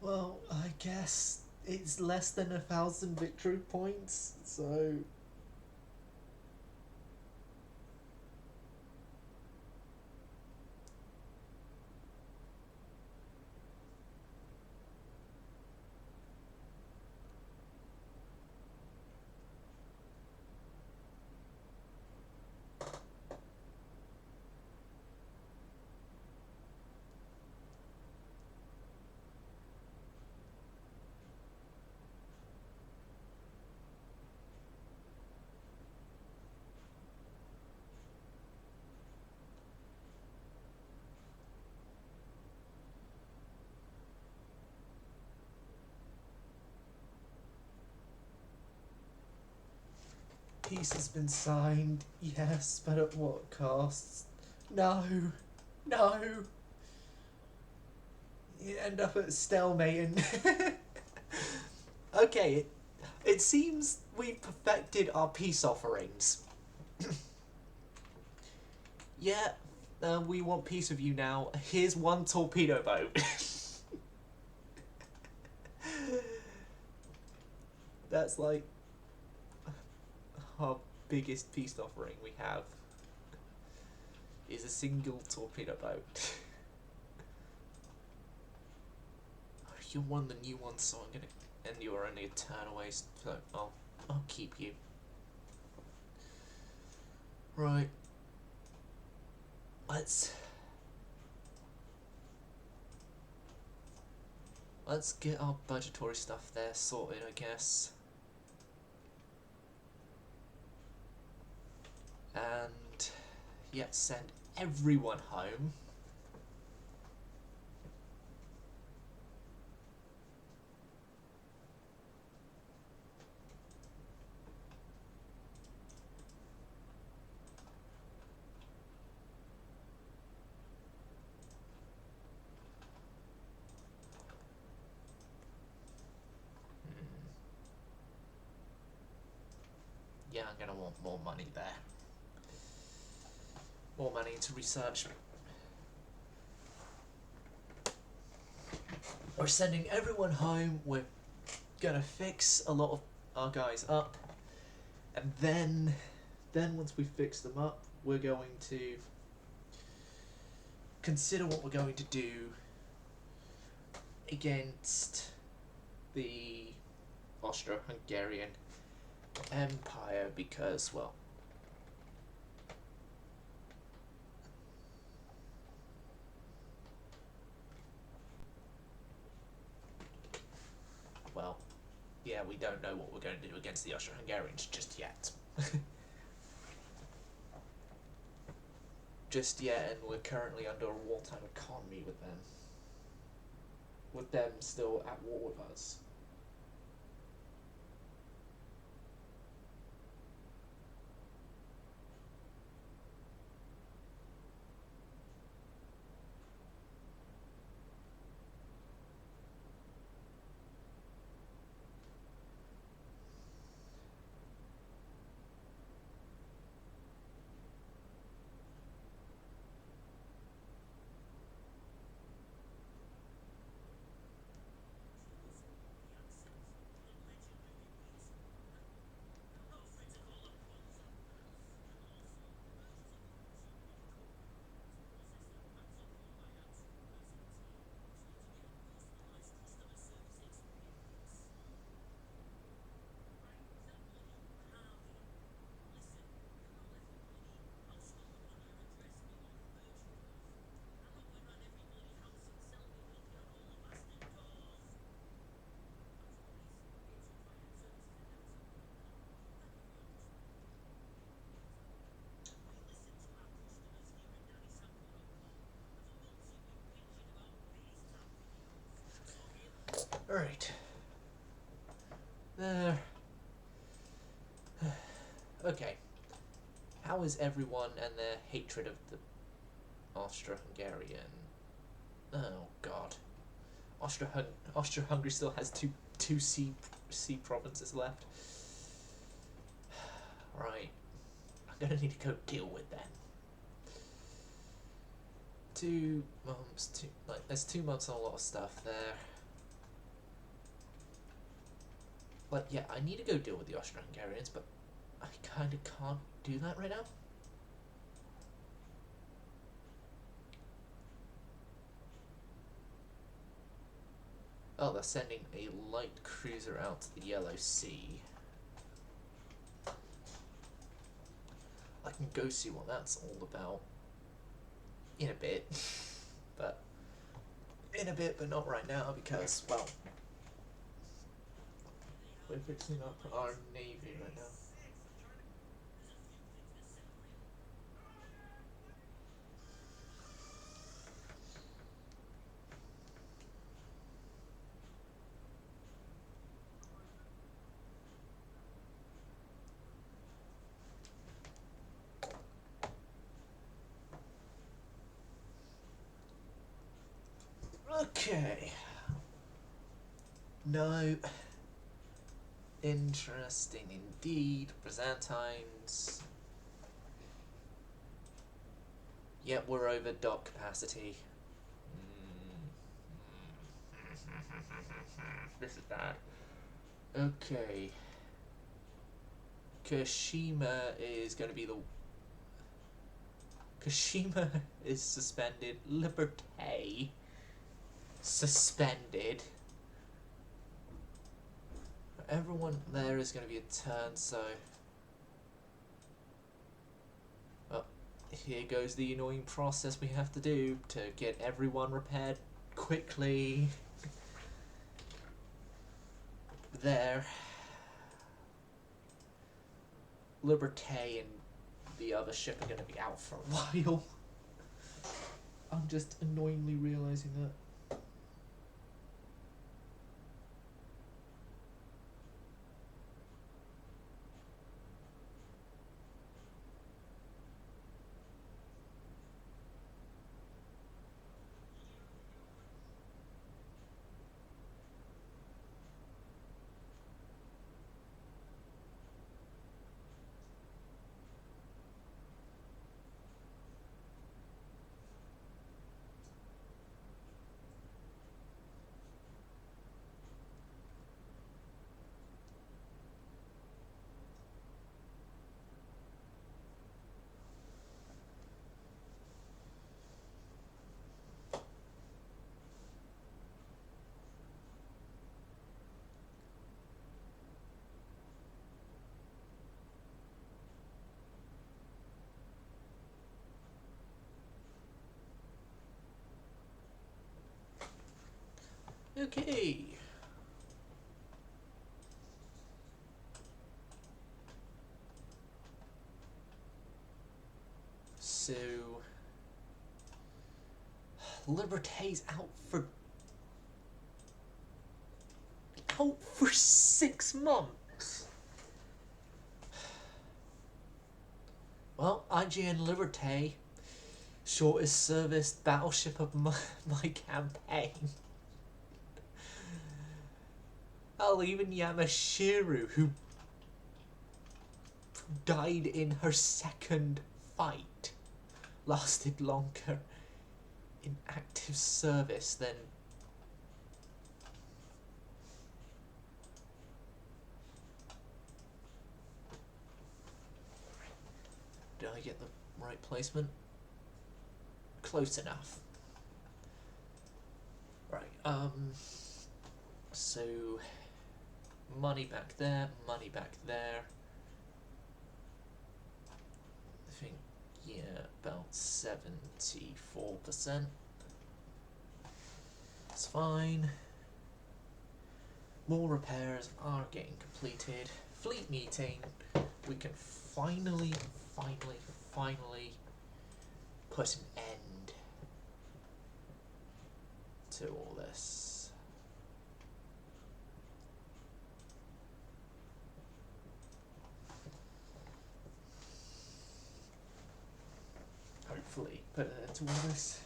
Well, I guess it's less than 1,000 victory points, so... Peace has been signed, yes, but at what cost? No. You end up at stalemate and... Okay, it seems we've perfected our peace offerings. Yeah, we want peace with you now. Here's one torpedo boat. That's like our biggest peace offering we have is a single torpedo boat. You're one of the new ones, so I'm gonna... And you are only a turn away, so I'll keep you. Right. Let's get our budgetary stuff there sorted, I guess. And yeah, send everyone home. Yeah, I'm gonna want more money there. More money into research. We're sending everyone home. We're gonna fix a lot of our guys up, and then once we fix them up, we're going to consider what we're going to do against the Austro-Hungarian Empire, because, well, yeah, we don't know what we're going to do against the Austro-Hungarians just yet. And we're currently under a wartime economy with them. with them still at war with us. Alright. There. Okay. How is everyone and their hatred of the Austro-Hungarian? Oh god. Austro-Hungary still has two sea provinces left. Right. I'm gonna need to go deal with them. 2 months, there's 2 months on a lot of stuff there. Like, yeah, I need to go deal with the Austro-Hungarians, but I kinda can't do that right now. Oh, they're sending a light cruiser out to the Yellow Sea. I can go see what that's all about in a bit, but not right now because, well, we're fixing up our navy right now. Okay. No. Interesting indeed. Byzantines. Yep, we're over dock capacity. This is bad. Okay. Kashima is going to be the... Kashima is suspended. Liberté suspended. Everyone there is going to be a turn, so... Well, here goes the annoying process we have to do to get everyone repaired quickly. There. Liberté and the other ship are going to be out for a while. I'm just annoyingly realising that. Okay. So Liberté's out for out for 6 months. Well, IGN Liberté, shortest serviced battleship of my campaign. Hell, even Yamashiro, who died in her second fight, lasted longer in active service than... Did I get the right placement? Close enough. Right, so money back there, money back there. I think, yeah, about 74%. It's fine. More repairs are getting completed. Fleet meeting. We can finally put an end to all this. Hopefully put an end to all this.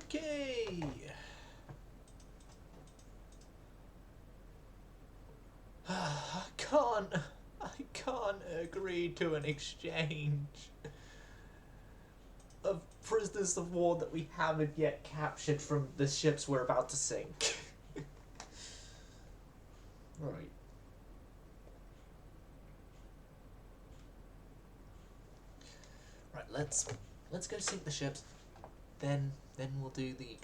Okay. I can't agree to an exchange of prisoners of war that we haven't yet captured from the ships we're about to sink. Right. Right, let's go sink the ships. Then we'll do the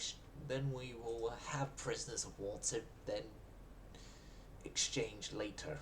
then we will have prisoners of war to then exchange later.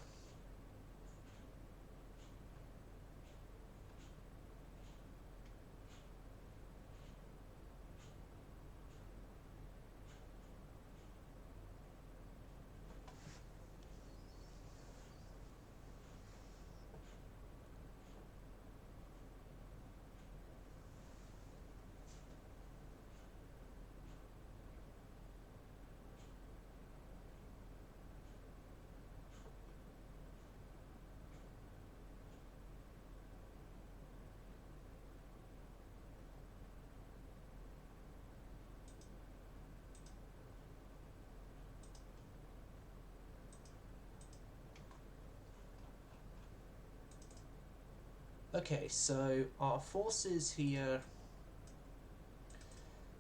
Okay, so our forces here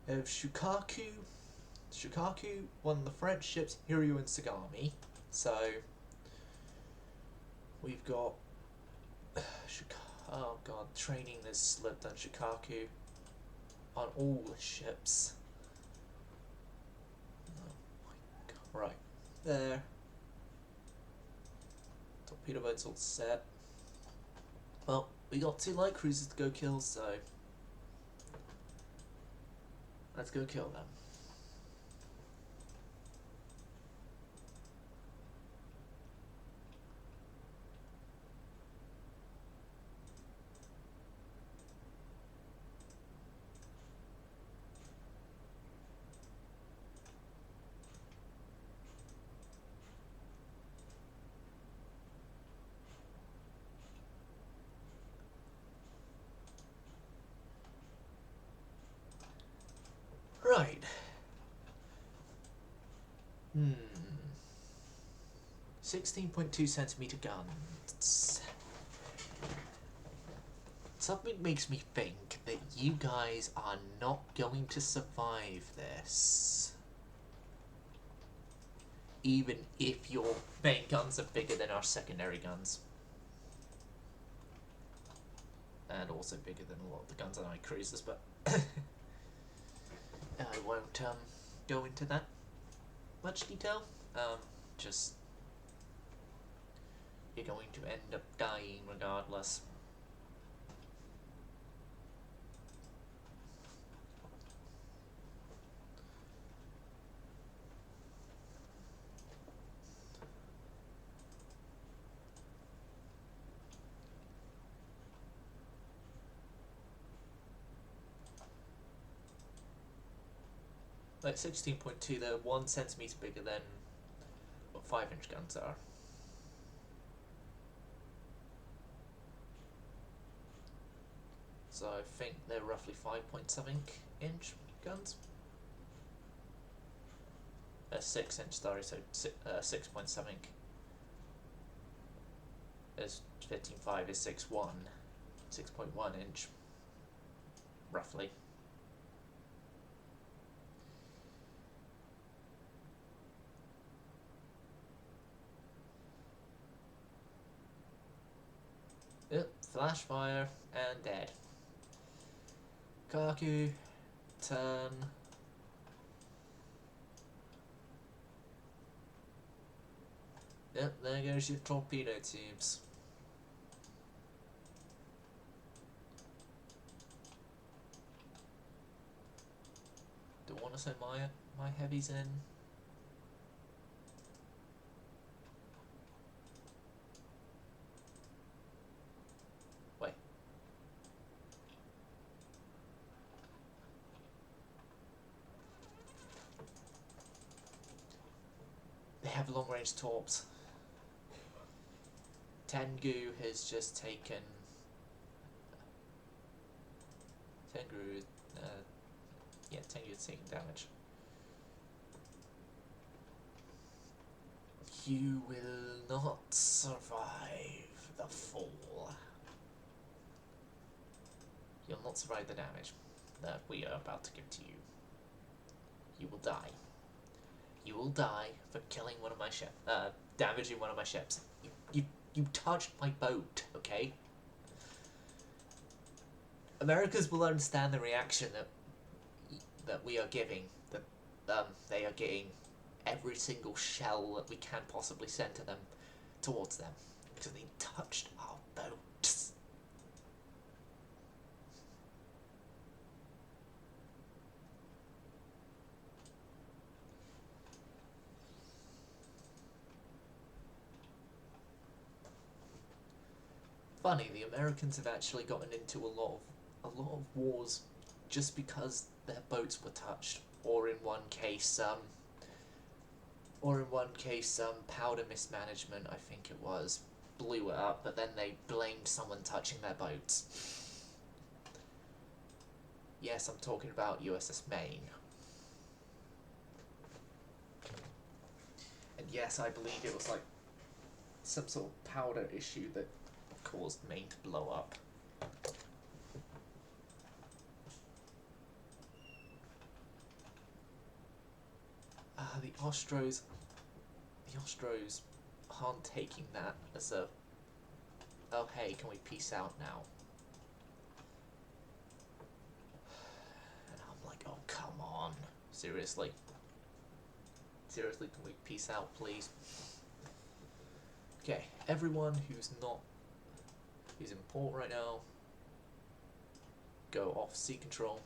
We have Shukaku. Shukaku, one of the French ships, Hiryu and Sagami. So we've got oh god, training has slipped on Shukaku on all the ships. Oh my god. Right, there. Torpedo boats all set. Well, we got 2 light cruisers to go kill, so let's go kill them. Right. 16.2 centimeter guns. Something makes me think that you guys are not going to survive this. Even if your main guns are bigger than our secondary guns. And also bigger than a lot of the guns on our cruisers, but I won't go into that much detail. Just you're going to end up dying regardless. Like 16.2, they're 1 centimeter bigger than what 5-inch guns are. So I think they're roughly 5.7-inch guns. 6-inch, sorry, so 6.7 is 15.5 is 6.1, 6.1 inch, roughly. Yep, flash fire and dead. Kaku, turn. Yep, there goes your torpedo tubes. Don't want to send my heavies in. Wait. They have long-range torps. Tengu has just taken... Tengu has taken damage. You will not survive the fall. You'll not survive the damage that we are about to give to you. You will die. You will die for killing one of my ships, damaging one of my ships. You touched my boat, okay? Americans will understand the reaction that we are giving. That they are getting every single shell that we can possibly send to them towards them because they touched our boats. Funny, the Americans have actually gotten into a lot of wars just because their boats were touched, or in one case, powder mismanagement, I think it was, blew it up, but then they blamed someone touching their boats. Yes, I'm talking about USS Maine. And yes, I believe it was like some sort of powder issue that caused Maine to blow up. The Ostros aren't taking that as a, oh hey, can we peace out now? And I'm like, oh come on, seriously? Seriously, can we peace out, please? Okay, everyone who's in port right now, go off sea control.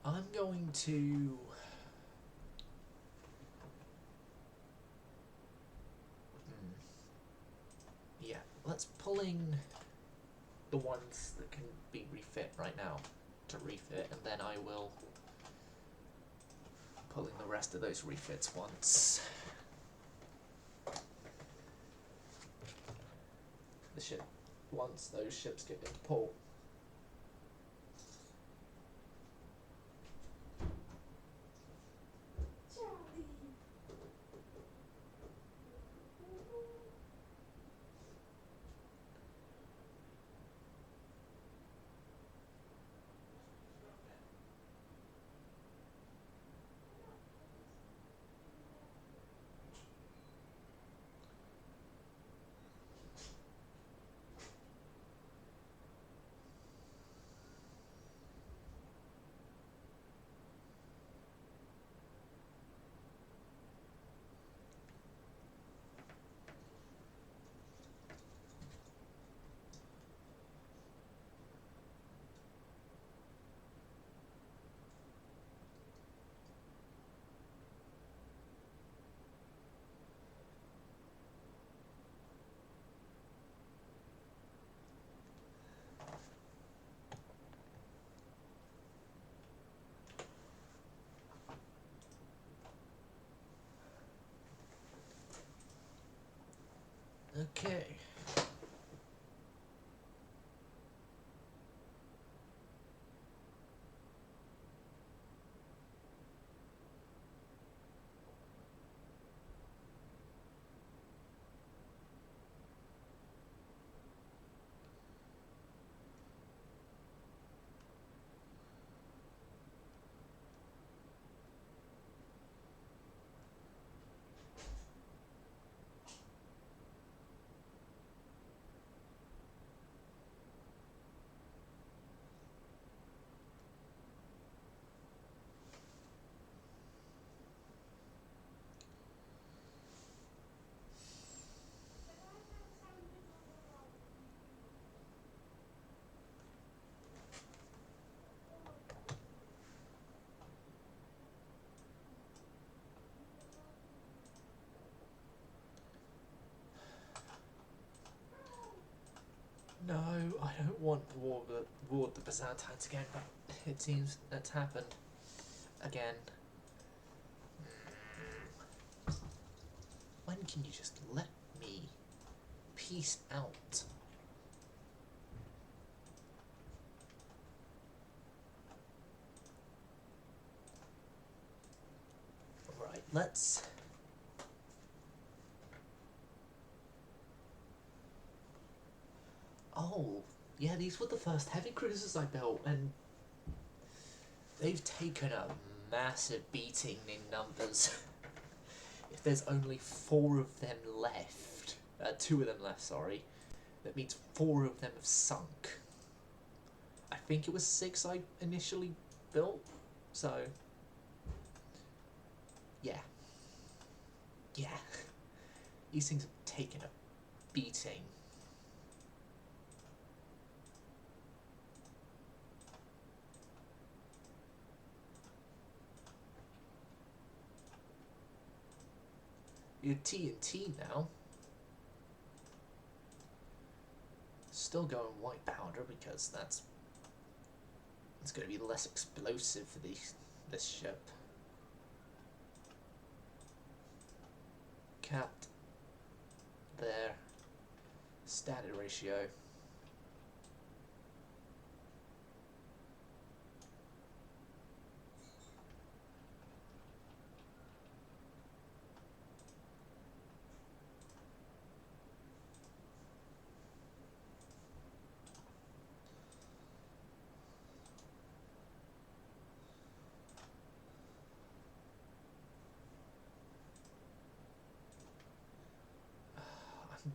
I'm going to yeah, let's pull in the ones that can be refit right now to refit, and then I will pull in the rest of those refits once those ships get into port. Okay. No, I don't want war with the Byzantines again, but it seems that's happened again. When can you just let me peace out? Alright, let's... Oh, yeah, these were the first heavy cruisers I built, and they've taken a massive beating in numbers. If there's only 4 of them left, 2 of them left, sorry, that means 4 of them have sunk. I think it was 6 I initially built, so yeah. Yeah. These things have taken a beating. You're TNT now. Still going white powder because it's going to be less explosive for this ship. Capped there. Standard ratio.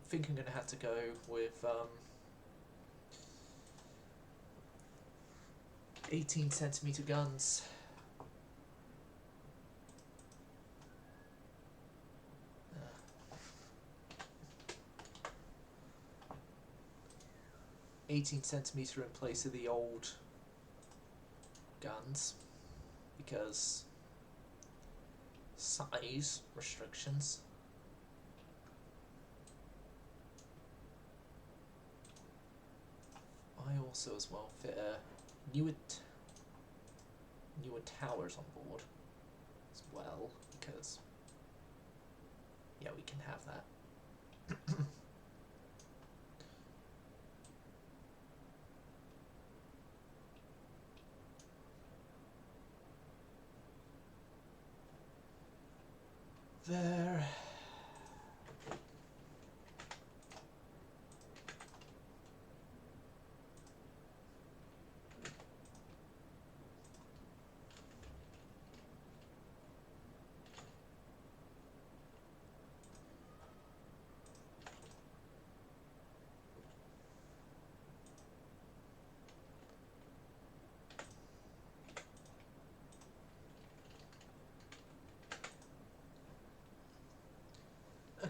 think I'm going to have to go with 18cm guns. Uh, 18cm in place of the old guns because size restrictions. I also as well fit newer towers on board as well because yeah, we can have that. There.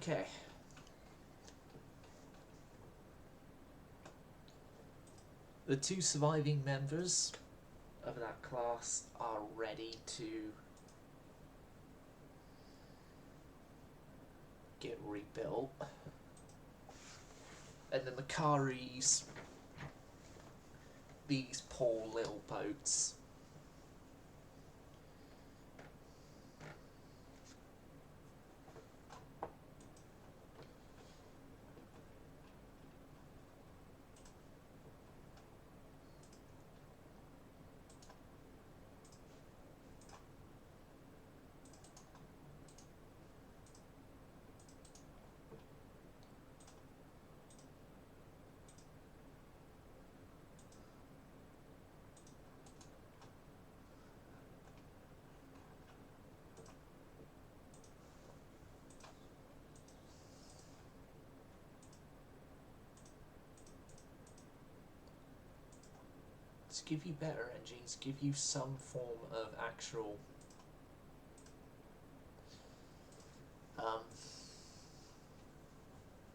Okay. The two surviving members of that class are ready to get rebuilt. And then the Karis, these poor little boats. To give you better engines, give you some form of actual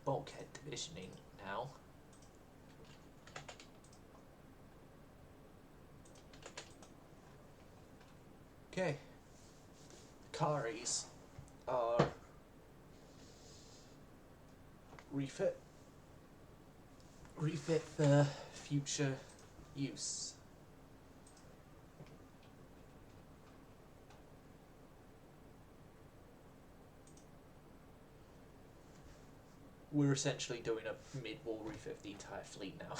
bulkhead divisioning now. Okay. Karis are refit for future use. We're essentially doing a mid-war refit of the entire fleet now.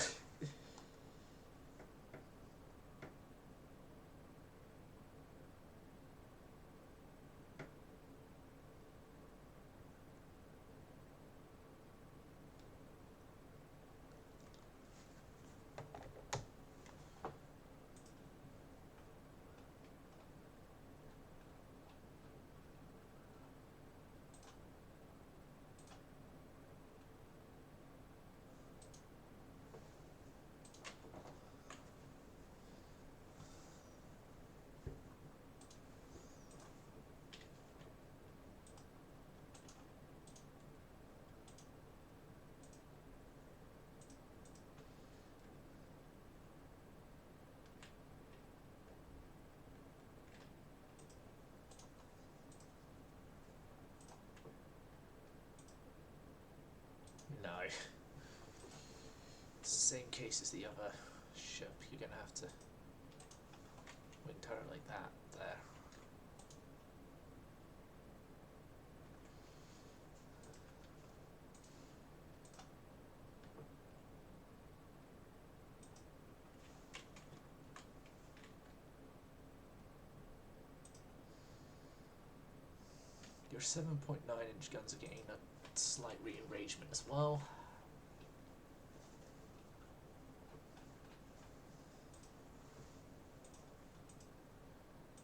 No. Same case as the other ship. You're gonna have to wing turret like that there. Your 7.9-inch guns are getting a slight rearrangement as well.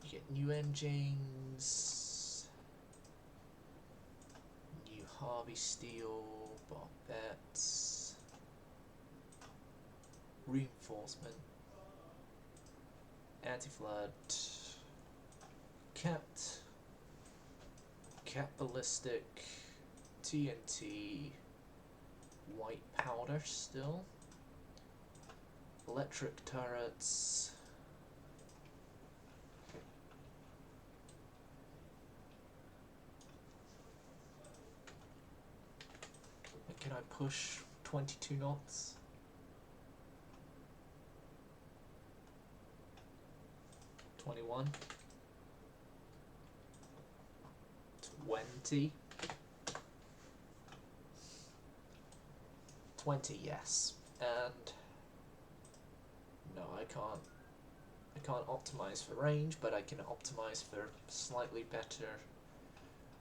You get new engines, new Harvey steel. barbettes, reinforcement, anti-flood, cat ballistic, TNT, white powder still, electric turrets, and can I push 22 knots? 21, 20, 20, yes, and no, I can't optimize for range, but I can optimize for slightly better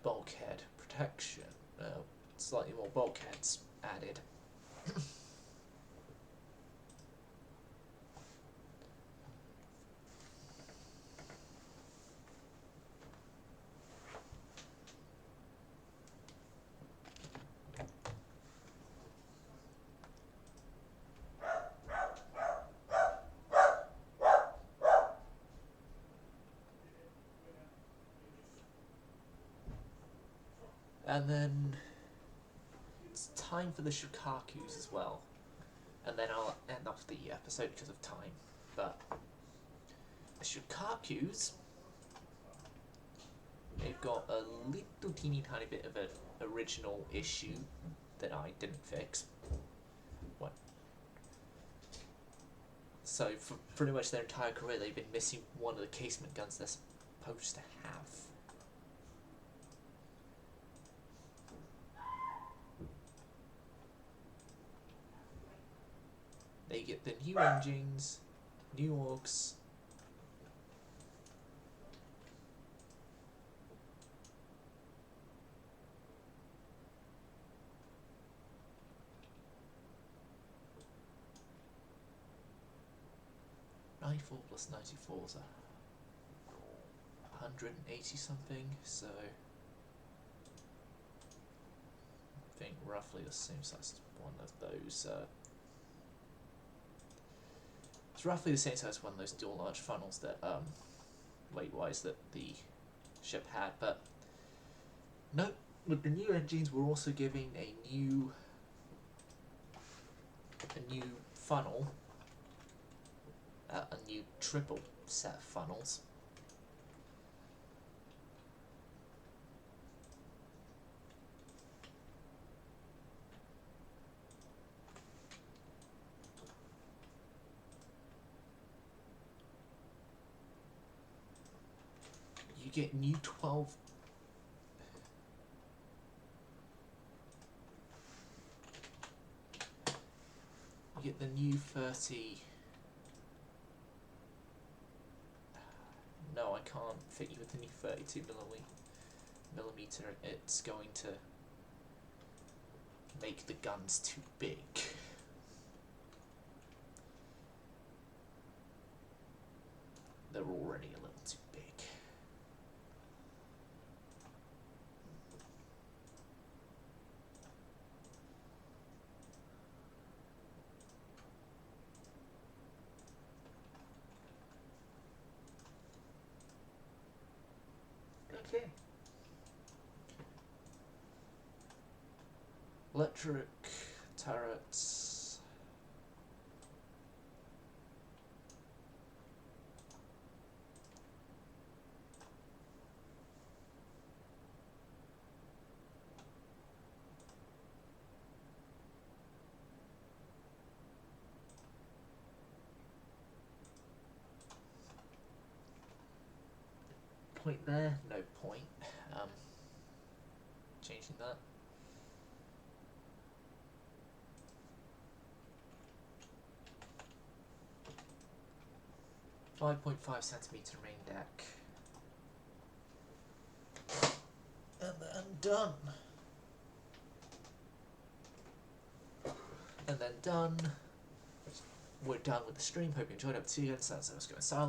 bulkhead protection, slightly more bulkheads added. And then it's time for the Shukakus as well. And then I'll end off the episode because of time. But the Shukakus, they've got a little teeny tiny bit of an original issue that I didn't fix. What? So for pretty much their entire career, they've been missing one of the casement guns they're supposed to have. They get the new engines, new orcs, '94 plus 94 is 180 something, so I think roughly the same size as one of those. It's roughly the same size as one of those dual large funnels that weight-wise that the ship had, but no, with the new engines we're also giving a new funnel, a new triple set of funnels. You get new 12. You get the new 30. No, I can't fit you with the new 32 millimeter. It's going to make the guns too big. They're already a little too big. Okay. Electric turrets. Point there, no point. Changing that. .5 centimeter main deck. And then done. And then done. We're done with the stream. Hope you enjoyed it. See you again. So I was going silent.